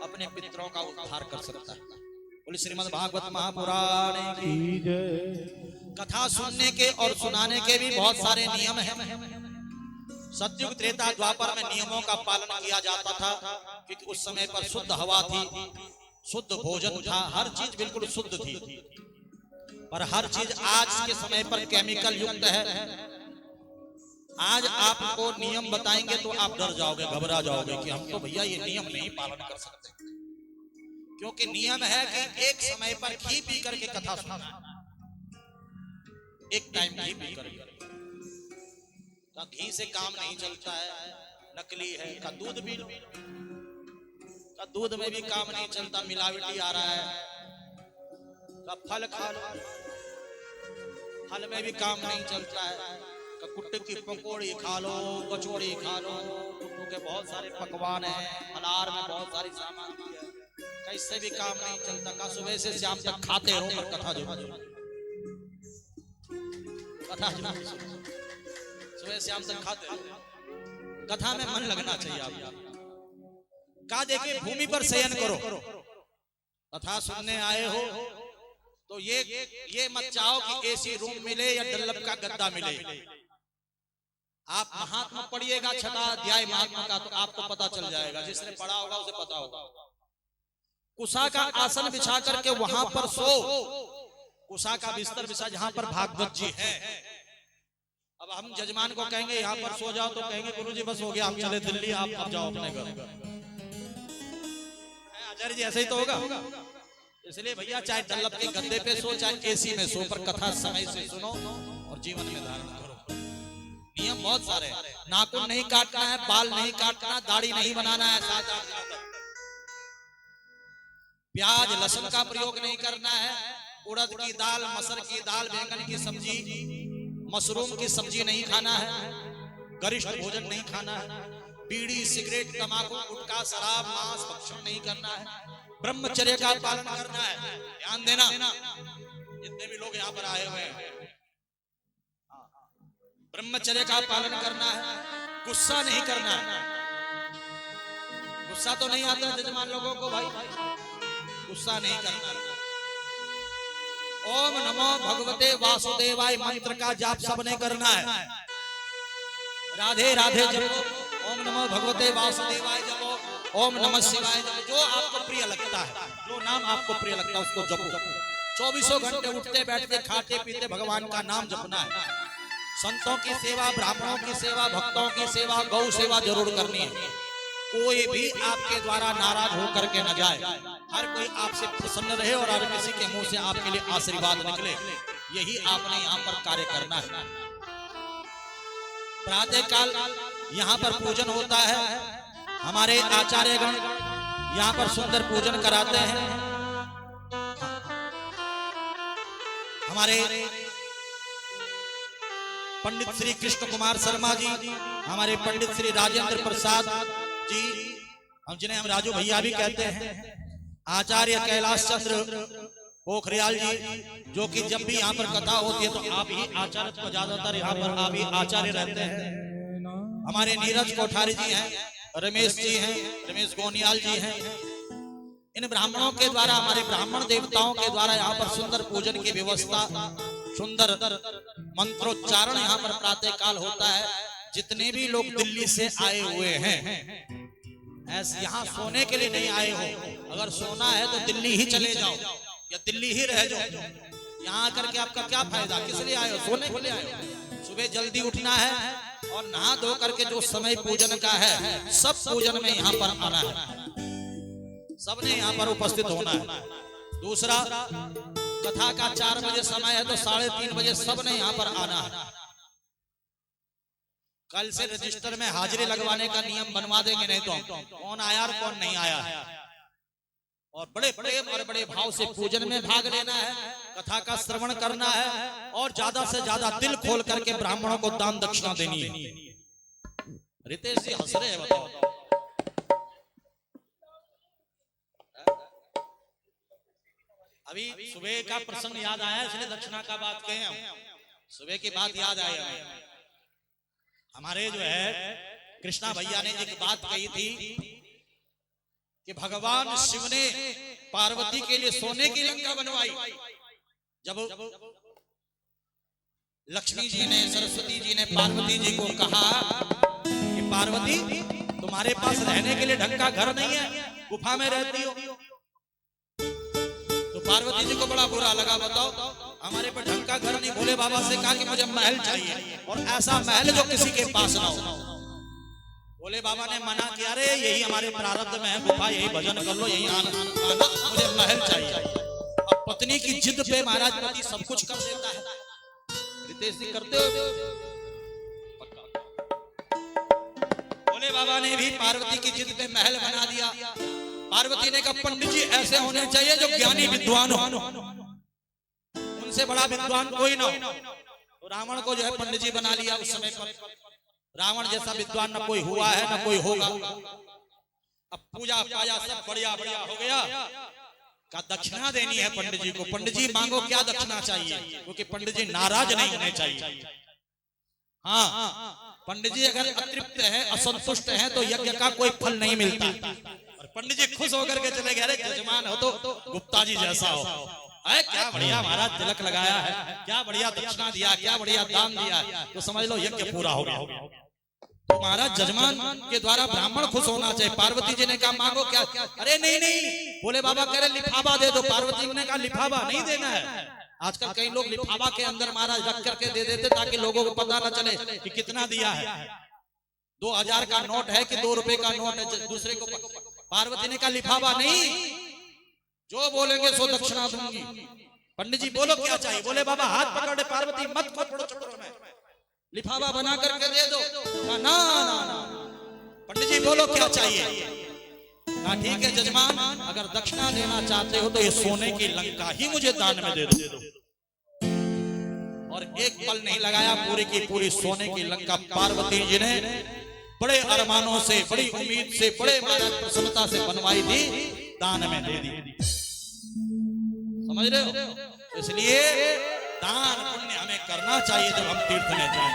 अपने पितरों का उद्धार कर सकता है। बोले श्रीमद् भागवत महापुराण की जय। कथा सुनने के और सुनाने के भी बहुत सारे नियम हैं। सतयुग त्रेता द्वापर में नियमों का पालन किया जाता था, क्योंकि उस समय पर शुद्ध हवा थी, शुद्ध भोजन था, हर चीज बिल्कुल शुद्ध थी। पर हर चीज आज के समय पर केमिकल युक्त है। आज आपको नियम बताएंगे तो आप डर जाओगे, घबरा जाओगे कि हम तो भैया ये नियम नहीं पालन कर सकते, क्योंकि नियम है कि एक समय पर घी पी करके कथा सुनना, एक टाइम घी पी करके। तो घी से काम नहीं चलता है, नकली है। का दूध पी लो, का दूध में भी काम नहीं चलता, मिलावटी आ रहा है। का फल खा लो, फल में भी काम नहीं चलता है। कुट्टू की पकौड़ी खा लो, कचौड़ी खा लो, कुट्टू के बहुत सारे पकवान हैं, अनार में बहुत सारी सामग्री है, कैसे भी काम नहीं चलता। का सुबह से शाम तक खाते रहो पर कथा जो कथा सुबह शाम तक खाते रहो, कथा में मन लगना चाहिए आपको। का देखिए भूमि पर शयन करो, कथा सुनने आए हो तो ये मत चाहो कि एसी रूम मिले या डल्लब का गद्दा मिले। आप महात्मा पढ़िएगा छठा अध्याय महात्मा का, तो आपको पता चल जाएगा, जिसने पढ़ा होगा उसे पता होगा। कुशा का आसन बिछा करके वहां पर सो, कुशा का बिस्तर बिछा जहां पर भागवत जी है। अब हम जजमान को कहेंगे यहाँ पर सो जाओ तो कहेंगे गुरुजी बस हो गया, हम चले दिल्ली, आप अब जाओ अपने घर। आचार्य जी ऐसे ही तो होगा। इसलिए भैया चाहे डल्लब के गद्दे पे सो, चाहे एसी में सो, पर कथा समय से सुनो और जीवन में धारण करो। नियम बहुत सारे हैं। नाखून नहीं काटना है, बाल नहीं काटना, दाढ़ी नहीं बनाना है, 7-8 दिन तक प्याज लहसुन का प्रयोग नहीं करना है, उड़द की दाल, मसर की दाल, बैंगन की सब्जी, मशरूम की सब्जी नहीं खाना है, गरिष्ठ भोजन नहीं खाना है, बीड़ी सिगरेट तंबाकू गुटखा शराब मांस भक्षण नहीं करना है, ब्रह्मचर्य का पालन करना है। ध्यान देना, जितने भी लोग यहाँ पर आए हुए हैं, ब्रह्मचर्य का पालन करना है, गुस्सा नहीं करना है। गुस्सा तो नहीं आता जजमान लोगों को भाई, गुस्सा नहीं करना। ओम नमो भगवते वासुदेवाय मंत्र का जाप सबने करना है। राधे राधे जपो, ओम नमो भगवते वासुदेवाय जपो, ओम नमः शिवाय जपो। जो आपको प्रिय लगता है, जो नाम आपको प्रिय लगता है उसको जपो। 24 घंटे उठते बैठते खाते पीते भगवान का नाम जपना है। संतों की सेवा, ब्राह्मणों की सेवा, भक्तों की सेवा, गौ सेवा जरूर करनी है। कोई भी आपके द्वारा नाराज होकर के न जाए, हर कोई आपसे प्रसन्न रहे और हर किसी के मुंह से आपके लिए आशीर्वाद निकले, यही आपने यहाँ पर कार्य करना है। प्रातः काल यहाँ पर पूजन होता है, हमारे आचार्यगण यहाँ पर सुंदर पूजन कराते हैं। हमारे पंडित श्री कृष्ण कुमार शर्मा जी, हमारे पंडित श्री राजेंद्र प्रसाद जी, हम जिन्हें हम राजू भैया भी कहते हैं, आचार्य कैलाश चंद्र पोखरियाल जी, जो कि जब भी यहाँ पर कथा होती है तो आप ही आचार्य को ज्यादातर यहाँ पर आप ही आचार्य रहते हैं। हमारे नीरज कोठारी जी हैं, रमेश जी हैं, रमेश गोनियाल जी हैं। इन ब्राह्मणों के द्वारा, हमारे ब्राह्मण देवताओं के द्वारा यहाँ पर सुंदर पूजन की व्यवस्था, सुंदर मंत्रोच्चारण यहाँ पर प्रातः काल होता है। जितने भी लोग दिल्ली से आए हुए हैं, ऐसे यहाँ सोने के लिए नहीं आए हो, अगर सोना है तो दिल्ली ही चले जाओ या दिल्ली ही रह जाओ। यहाँ आकर के आपका क्या फायदा, किस लिए आए हो? सोने के लिए आए हो। सुबह जल्दी उठना है और नहा धो करके जो समय पूजन का है, सब पूजन में यहाँ पर आना है, सबने यहाँ पर उपस्थित होना है। दूसरा, कथा का 4 बजे समय है तो 3:30 बजे सबने यहाँ पर आना है। कल से रजिस्टर में हाजिरी लगवाने का नियम बनवा देंगे, नहीं तो कौन आया और कौन नहीं आया है। और बड़े प्रेम और बड़े भाव से पूजन में भाग लेना है, कथा का श्रवण करना है और ज्यादा से ज्यादा दिल खोल करके ब्राह्मणों को दान दक्षिणा देनी है। रितेश जी हंस रहे हैं, बताओ। अभी सुबह का प्रसंग याद आया, इसलिए दक्षिणा का बात कहें हम। सुबह की बात याद आई हमें। हमारे जो है कृष्णा भैया ने एक बात कही थी कि भगवान शिव ने पार्वती के लिए सोने की लंका बनवाई। जब लक्ष्मी जी ने, सरस्वती जी ने पार्वती जी को कहा कि पार्वती तुम्हारे पास रहने के लिए ढंग का घर नहीं है, गुफा में रहती हो, तो पार्वती जी को बड़ा बुरा लगा। बताओ, हमारे पर ढंग का घर नहीं, भोले बाबा से कहा कि मुझे महल चाहिए और ऐसा महल जो किसी के पास ना हो। भोले बाबा ने मना किया, अरे यही हमारे प्रारब्ध में है, गुफा यही भजन कर लो, यही आना, मुझे महल चाहिए। अब पत्नी की जिद पे महाराज पति सब कुछ कर देता है। रितेश जी करते हो? भोले बाबा ने भी पार्वती की जिद पे महल बना दिया। पार्वती ने कहा पंडित जी ऐसे होने चाहिए जो ज्ञानी विद्वान हो, उनसे बड़ा विद्वान कोई ना हो। तो रावण को जो है पंडित जी बना लिया। उस समय पर रावण जैसा विद्वान न कोई हुआ है न कोई होगा। अब पूजा पाजा सब बढ़िया बढ़िया हो गया, का दक्षिणा देनी है पंडित जी को। पंडित जी मांगो, क्या दक्षिणा चाहिए? क्योंकि पंडित जी नाराज नहीं होने चाहिए। हाँ, पंडित जी अगर अतृप्त है, असंतुष्ट है तो यज्ञ का कोई फल नहीं मिलता। और पंडित जी खुश होकर के चले गए, अरे यजमान हो तो गुप्ता जी जैसा हो, अरे क्या बढ़िया महाराज तिलक लगाया है, क्या बढ़िया दक्षिणा दिया, क्या बढ़िया दान दिया, तो समझ लो यज्ञ पूरा हो गया। तो महाराज जजमान के द्वारा ब्राह्मण खुश होना चाहिए। पार्वती जी ने कहा मांगो क्या? अरे नहीं नहीं, भोले बाबा कह रहे लिफाफा दे दो। पार्वती ने कहा लिफाफा नहीं देना है। आजकल कई लोग लिफाफा के अंदर महाराज रख करके दे देते ताकि लोगों को पता न चले कि कितना दिया है। 2000 का नोट है कि 2 रुपए का नोट है, दूसरे को। पार्वती ने कहा लिफाफा नहीं, जो बोलेंगे सो दक्षिणा दूंगी। पंडित जी बोलो क्या चाहिए? बोले बाबा हाथ पकड़े, पार्वती मत पकड़ो चक्रों में, लिफाफा बना करके दे दो। ना ना ना, पंडित जी बोलो क्या चाहिए? कहा ठीक है जजमान, अगर दक्षिणा देना चाहते हो तो ये सोने की लंका ही मुझे दान में दे दो। और एक पल नहीं लगाया, पूरी की पूरी सोने की लंका पार्वती जी ने बड़े अरमानों से, बड़ी उम्मीद से, बड़े महाराज प्रसन्नता से बनवाई थी, दान में दे दी। समझ रहे हो? इसलिए दान पुण्य हमें करना चाहिए जब हम तीर्थ में जाएं।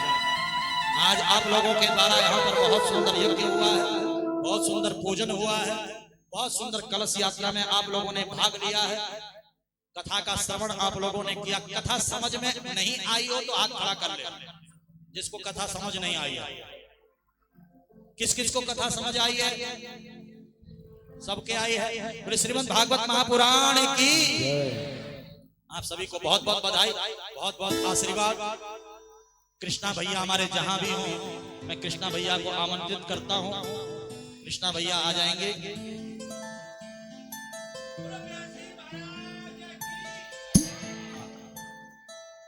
आज आप लोगों के द्वारा यहाँ पर बहुत सुंदर यज्ञ हुआ है, बहुत सुंदर पूजन हुआ है, बहुत सुंदर कलश यात्रा में आप लोगों ने भाग लिया है, कथा का श्रवण आप लोगों ने किया। कथा समझ में नहीं आई हो तो हाथ खड़ा कर ले, जिसको कथा समझ नहीं आई है। किस किस को कथा समझ आई है? सबके आई है। बोले श्रीमद् भागवत महापुराण की। आप सभी को बहुत बहुत बधाई, बहुत बहुत आशीर्वाद। कृष्णा भैया हमारे जहां भी हों, मैं कृष्णा भैया को आमंत्रित करता हूं। कृष्णा भैया आ जाएंगे।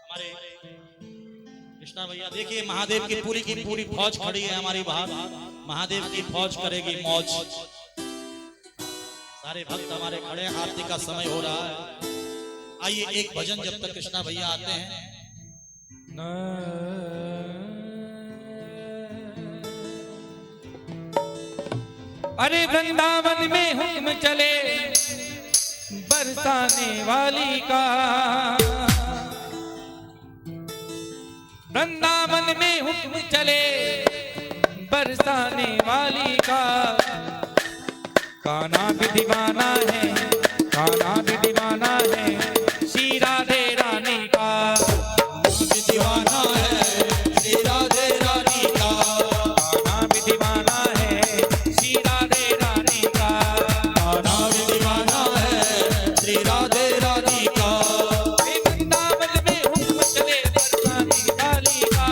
हमारे कृष्णा भैया देखिए, महादेव की पूरी फौज खड़ी है हमारी बाहर। महादेव की फौज करेगी मौज। सारे भक्त हमारे खड़े हैं, आरती का समय हो रहा है। आइए एक भजन जब तक कृष्णा भैया आते हैं। अरे वृंदावन में हुक्म चले बरसाने वाली का, वृंदावन में हुक्म चले बरसाने वाली का। कान्हा भी दीवाना है, कान्हा भी दीवाना है, श्री राधे रानी का। भी दीवाना है श्री राधे रानी का, कान्हा भी दीवाना है, श्री राधे रानी का। कान्हा भी दीवाना है श्री राधे रानी का। वृंदावन में हुक्म चले बरसाने वाली का,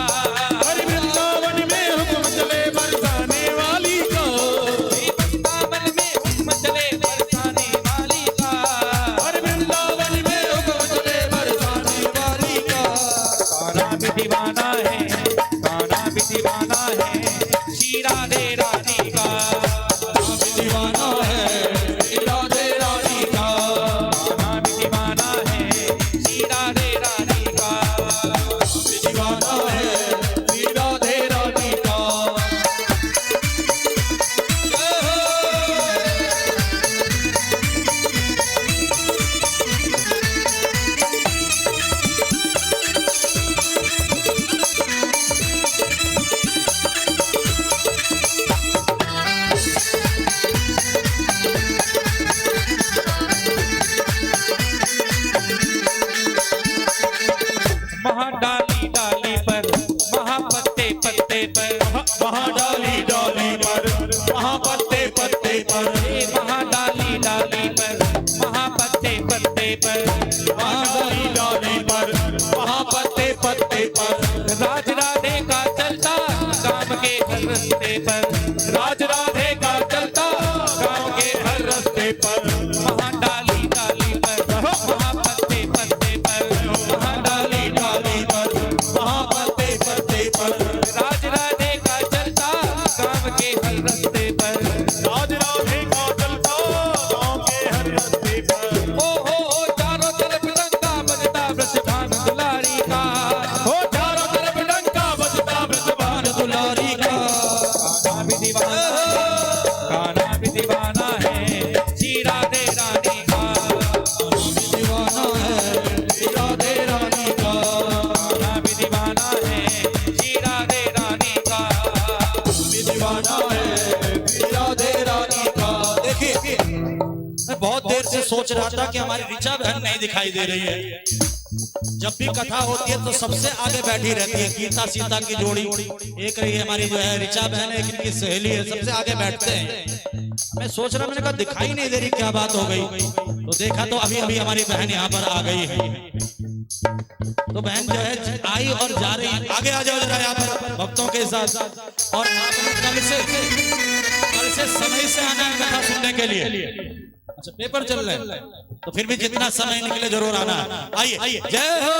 हरि वृंदावन में हुक्म चले बरसाने वाली का, वृंदावन में हुक्म चले बरसाने वाली का। हरि वृंदावन में हुक्म चले बरसाने वाली का। कान्हा भी दीवाना है, कान्हा भी दीवाना है, श्री राधे रानी का। कान्हा भी दीवाना है श्री राधे रानी का। कान्हा भी दीवाना है, श्री राधे रानी का। भी दीवाना है श्री राधे रानी का। महाडाली डाली पर, महापत्ते पत्ते पर, महाडाली डाली पर, महापत्ते पत्ते पर, महाडाली डाली पर, महापत्ते पत्ते पर, महाडाली डाली पर, महापत्ते पत्ते पर। राज राधे का चलता काम के हर रस्ते पर, राज राधे का चलता गांव के हर रास्ते पर। महाडाली डाली पर, महापत्ते पत्ते पर, महाडाली डाली पर, महापत्ते पत्ते पर। राज राधे का चलता काम के हर रस्ते पर। राज राधे का चलता गांव के हर रास्ते पर। ओ चारों तरफ डंका बजता ब्रजभान दुलारी का। हो चारों तरफ डंका बजता ब्रजभान दुलारी का। कान्हा भी दीवाना है, कान्हा भी दीवाना है, श्री राधे रानी का। भी दीवाना है श्री राधे रानी का। कान्हा भी दीवाना है, श्री राधे रानी का। भी दीवाना है श्री राधे रानी का। देखिए, मैं बहुत देर से सोच रहा था कि हमारी ऋचा बहन नहीं दिखाई दे रही है। जब भी कथा होती है तो सबसे आगे बैठी रहती है। गीता सीता की जोड़ी एक रही है हमारी, जो है ऋचा बहन है, इनकी सहेली है, सबसे आगे बैठते हैं। मैं सोच रहा, मैंने कहा दिखाई नहीं दे रही, क्या बात हो गई? तो देखा तो अभी अभी हमारी बहन यहाँ पर आ गई है। तो बहन जो है आई और जा रही है। आगे आ जाओ जरा यहाँ पर भक्तों के साथ। और आपने कल से समय से आना है कथा सुनने के लिए। अच्छा, पेपर चल रहे हैं तो फिर भी जितना समय निकले जरूर आना। आइए, जय हो।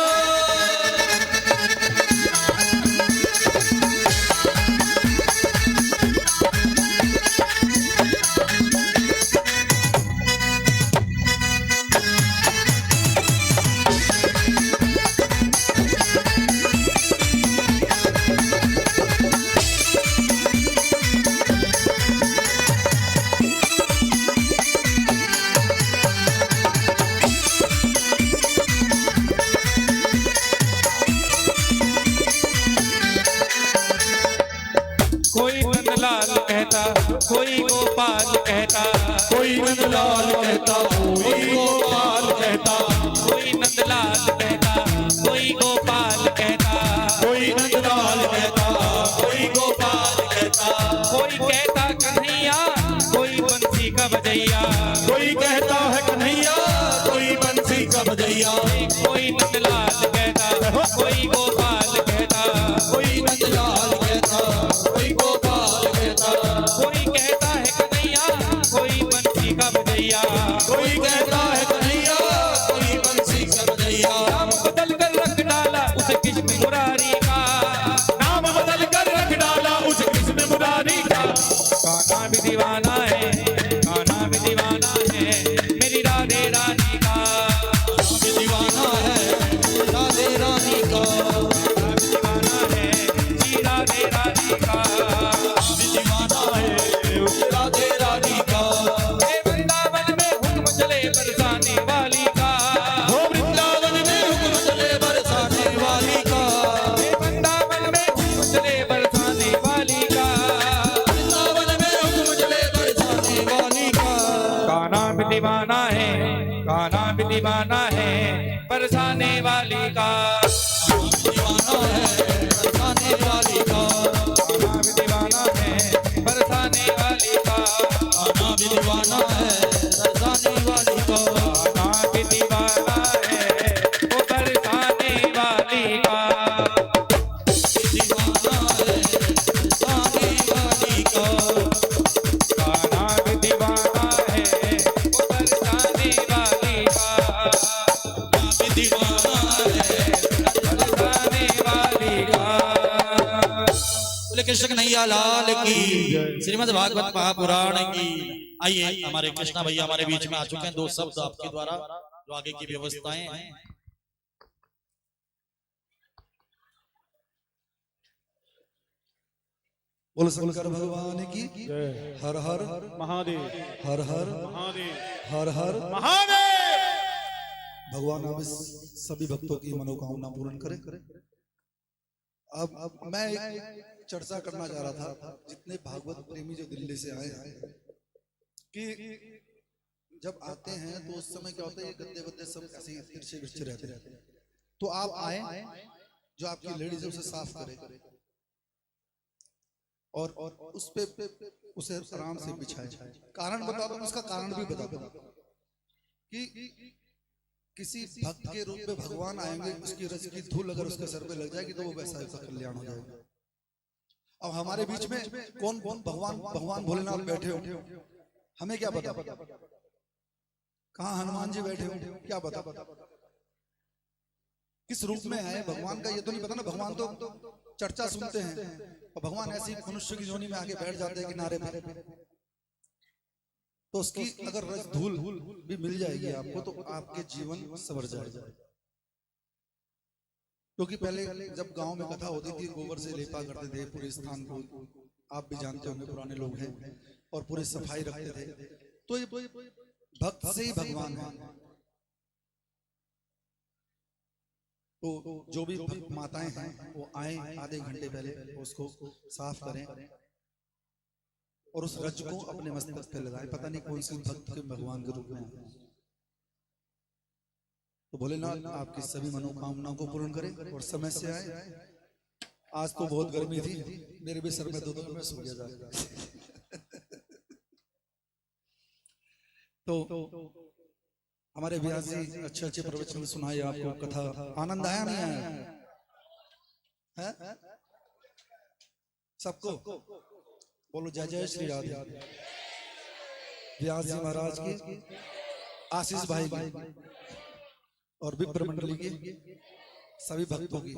कहता, कोई गोपाल कहता, कोई नंदलाल कहता, कोई गोपाल कहता, कोई नंदलाल कहता, कोई गोपाल कहता, कोई कहता कन्हैया, कोई बंसी का बजैया, कोई कहता है कन्हैया, कोई बंसी का बजैया, कोई नंदलाल कहता, कोई गोपाल कहता, कोई नंदलाल कहता, कोई गोपाल कहता, कोई कहता है कन्हैया, कोई बंसी का बजैया, कोई कहता है कन्हैया, कोई बंसी का बजैया। नाम बदल कर रख डाला उस कृष्ण मुरारी का, नाम बदल कर रख डाला उस कृष्ण मुरारी का। कान्हा भी दीवाना है, कान्हा भी दीवाना है, मेरी राधे रानी का, ये दीवाना है राधे रानी का, दीवाना है जी राधे रानी का। ये दीवाना है राधे रानी का। हे वृंदावन में हुक्म चले बरसाने वाली का, हो वृंदावन में हुक्म चले बरसाने वाली का, हे वृंदावन में हुक्म चले बरसाने वाली का। वृंदावन में हुक्म चले बरसाने वाली का। कान्हा भी दीवाना है, कान्हा भी दीवाना है, बरसाने वाली का, दीवाना है बरसाने वाली का, कान्हा भी दीवाना है, बरसाने वाली का, आना भी दीवाना है बरसाने वाली का। कान्हा भी दीवाना है, वो बरसाने वाली का। दीवाना है बरसाने वाली का। कान्हा भी दीवाना है, वो बरसाने वाली का, आना भी दीवाना है बरसाने वाली का। बोले कृष्ण कन्हैया लाल की, श्रीमद् भागवत महापुराण की। आइए हमारे कृष्णा भैया हमारे बीच में आ चुके हैं। दो शब्द आपके द्वारा जो आगे की व्यवस्थाएं हैं। बोल शंकर भगवान की हर हर महादेव हर हर महादेव हर हर महादेव। भगवान आप इस सभी भक्तों की मनोकामना पूर्ण करे। अब मैं एक चर्चा करना चाह रहा था, जितने भागवत प्रेमी जो दिल्ली से आए हैं कि जब आते हैं तो उस समय क्या होता है, ये गद्दे वद्दे सब ऐसे ही तिरछे बिरछे रहते हैं। तो आप आए, जो आपकी लेडीज है उसे साफ करे और उस पे उसे आराम से बिछाए। कारण बता दो, उसका कारण भी बता दो कि किसी भक्त के रूप में भगवान आएंगे, उसकी रस की धूल अगर उसके सर पे लग जाएगी तो वो वैसा ऐसा कल्याण हो जाएगा। अब हमारे बीच में कौन कौन भगवान भोलेनाथ बैठे हो, हमें क्या पता? कहाँ हनुमान जी बैठे हो, क्या पता? किस रूप में आए भगवान का ये तो नहीं पता ना। भगवान तो चर्चा सुनते हैं और भगवान ऐसी मनुष्य की जोनी में आके बैठ जाते हैं किनारे पे, तो उसकी अगर रस धूल भी मिल जाएगी आपको तो आपके जीवन संवर जाएगा। क्योंकि पहले जब गांव में कथा होती थी, गोबर से लेपा करते थे पूरे स्थान को, आप भी जानते होंगे, पुराने लोग हैं, और पूरी सफाई रखते थे। तो ये भक्त से ही भगवान है। तो जो भी भक्त माताएं हैं वो आए आधे घंटे पहले उसको साफ करें और उस रज को अपने मस्तक पे लगाएं। पता नहीं कौन सी भक्त के भगवान के रूप में आए। तो भोलेनाथ आपकी सभी मनोकामनाओं को पूर्ण करें और समय से आए। आज तो बहुत गर्मी थी, मेरे भी सर में दो में सो गया जाएगा। तो हमारे व्यास जी अच्छे अच्छे प्रवचन सुनाए आपको, कथा आनंद आया नहीं आया है? सबको बोलो जय जय श्री राधे। व्यास जी महाराज की, आशीष भाई की और विप्र मंडली की, सभी भक्तों की।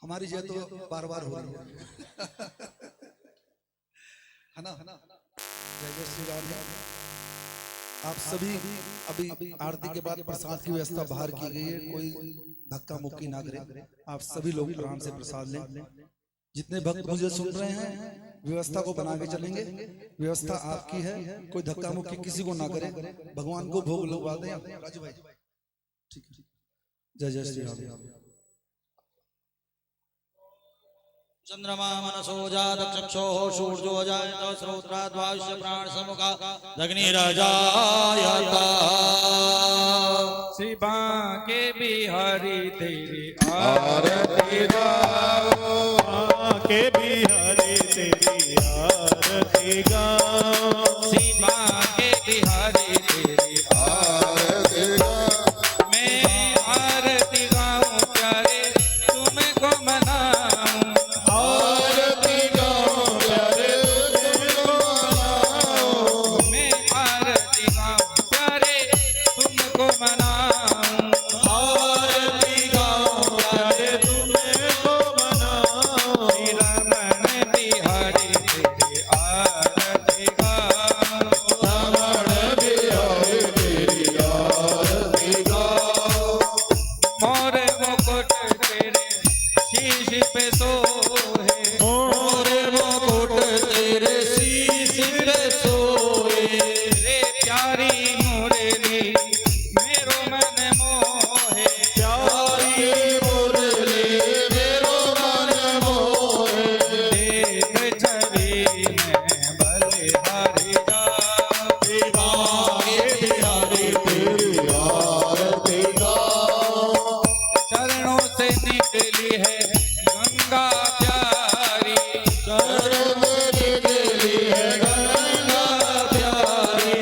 हमारी जय तो बार बार हो रही है ना। जय जय श्री राधे। आप सभी अभी आरती के बाद प्रसाद की व्यवस्था बाहर की गई है, कोई धक्का मुक्की ना करे। आप सभी लोग आराम से प्रसाद लें। जितने भक्त मुझे सुन रहे हैं, व्यवस्था को बना के चलेंगे। व्यवस्था आपकी है, कोई धक्का मुक्की किसी को ना करे। भगवान को भोग लगवा दें। राजू भाई ठीक है। जय जय श्री राधे। चंद्रमा मनसो जात चक्षुः सूर्यो जायत श्रोत्राद्वायुष्य प्राण समुखा अग्निराजायत। श्री बांके बिहारी तेरी आरती गाओ, के बिहारी तेरी आरती गाओ, श्री बांके बिहारी तेरी आरती गाओ। मैं आरती गाऊं प्यारे तुमको मनाऊं, आरती गाओ प्यारे तुमको मनाओ, मैं आरती गाऊं प्यारे तुमको मनाऊं। आरती गाओ प्यारे तुमको मनाओ, श्री रमण बिहारी तेरी आरती गाऊं, रमण बिहारी तेरी आरती गाओ, मोर मुकुट तेरे शीश पे सोहे, मोरे मुकुट तेरे शीश पे सोए, रे प्यारी मुरली मेरो मन मोहे। प्यारी मुरली मेरो मन मोहे, देख छवि में बलिहारी गाऊं, बांके बिहारी तेरी आरती गाओ, चरणों से निकली है गंगा प्यारी, चरण निकली है गंगा प्यारी,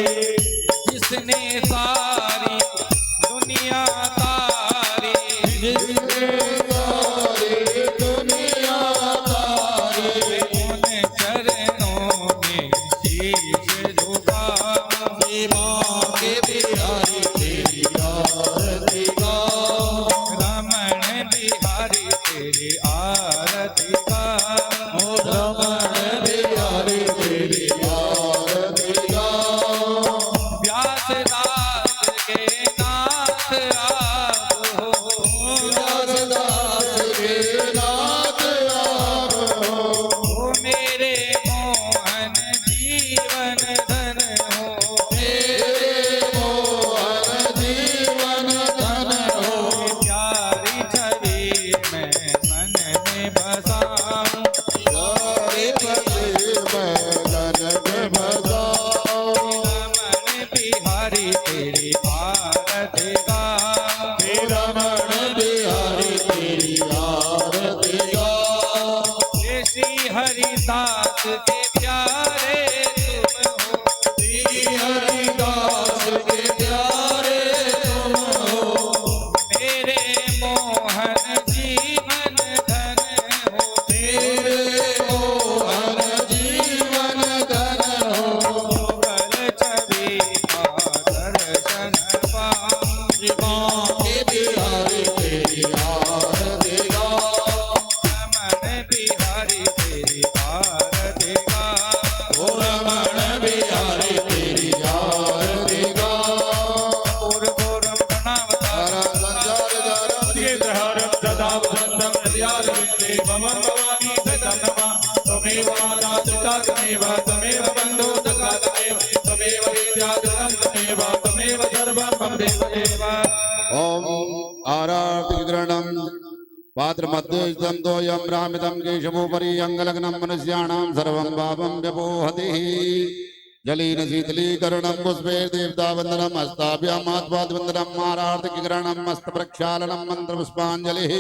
जिसने सारी दुनिया तारी, जिसने सारी दुनिया तारी, उन चरणों में शीश झुकाऊं। बांके बिहारी तेरी आरती गाओ, रमण बिहारी तेरी आरती गाऊं, रमण बिहारी तेरी आरती गाओ, व्यास दास के नाथ आप हो, व्यासदास के नाथ आप हो, ओ मेरे मोहन जीवन धन हो, मेरे मोहन जीवन धन हो, प्यारी छवि में मन में बसाऊं। प्यारे भजे मैं गन में बसाओ, रमण बिहारी तेरी आरती गाऊं, रमण बिहारी तेरी आरती गाओ, हे श्री हरिदास के प्यारे तुम हो, श्री हरिदास के प्यारे तुम हो, मेरे मोहन जीवन धन हो, मेरे मोहन जीवन धन हो, युगल छवि का दर्शन पाऊं। बांके बिहारी तेरी आरती गाओ, रमण बिहारी तेरी आरती गाऊं, रमण बिहारी तेरी आरती गाओ, पूर्वोरम प्रणामतारं संचार जारम दीर्घहरं सदा वसन्तं हृदयारविन्दे मम भवानी सततं त्वमेव माता पिता त्वमेव त्वमेव बन्धो सखा त्वमेव विद्याधरं त्वमेव त्वमेव सर्वं मम देवदेव। ओम आराधिग्रणम पात्र मध्ये दन्तोयं रामितं केशवोपरि अङ्गलग्नं मनुष्याणां सर्वं पापं व्यपोहति जलेन शीतलीकरणं पुष्पे देवतावन्दनं हस्ताभ्याम् आत्माद्वन्दनं आराधिग्रणं हस्तप्रक्षालनं मन्त्रपुष्पाञ्जलिः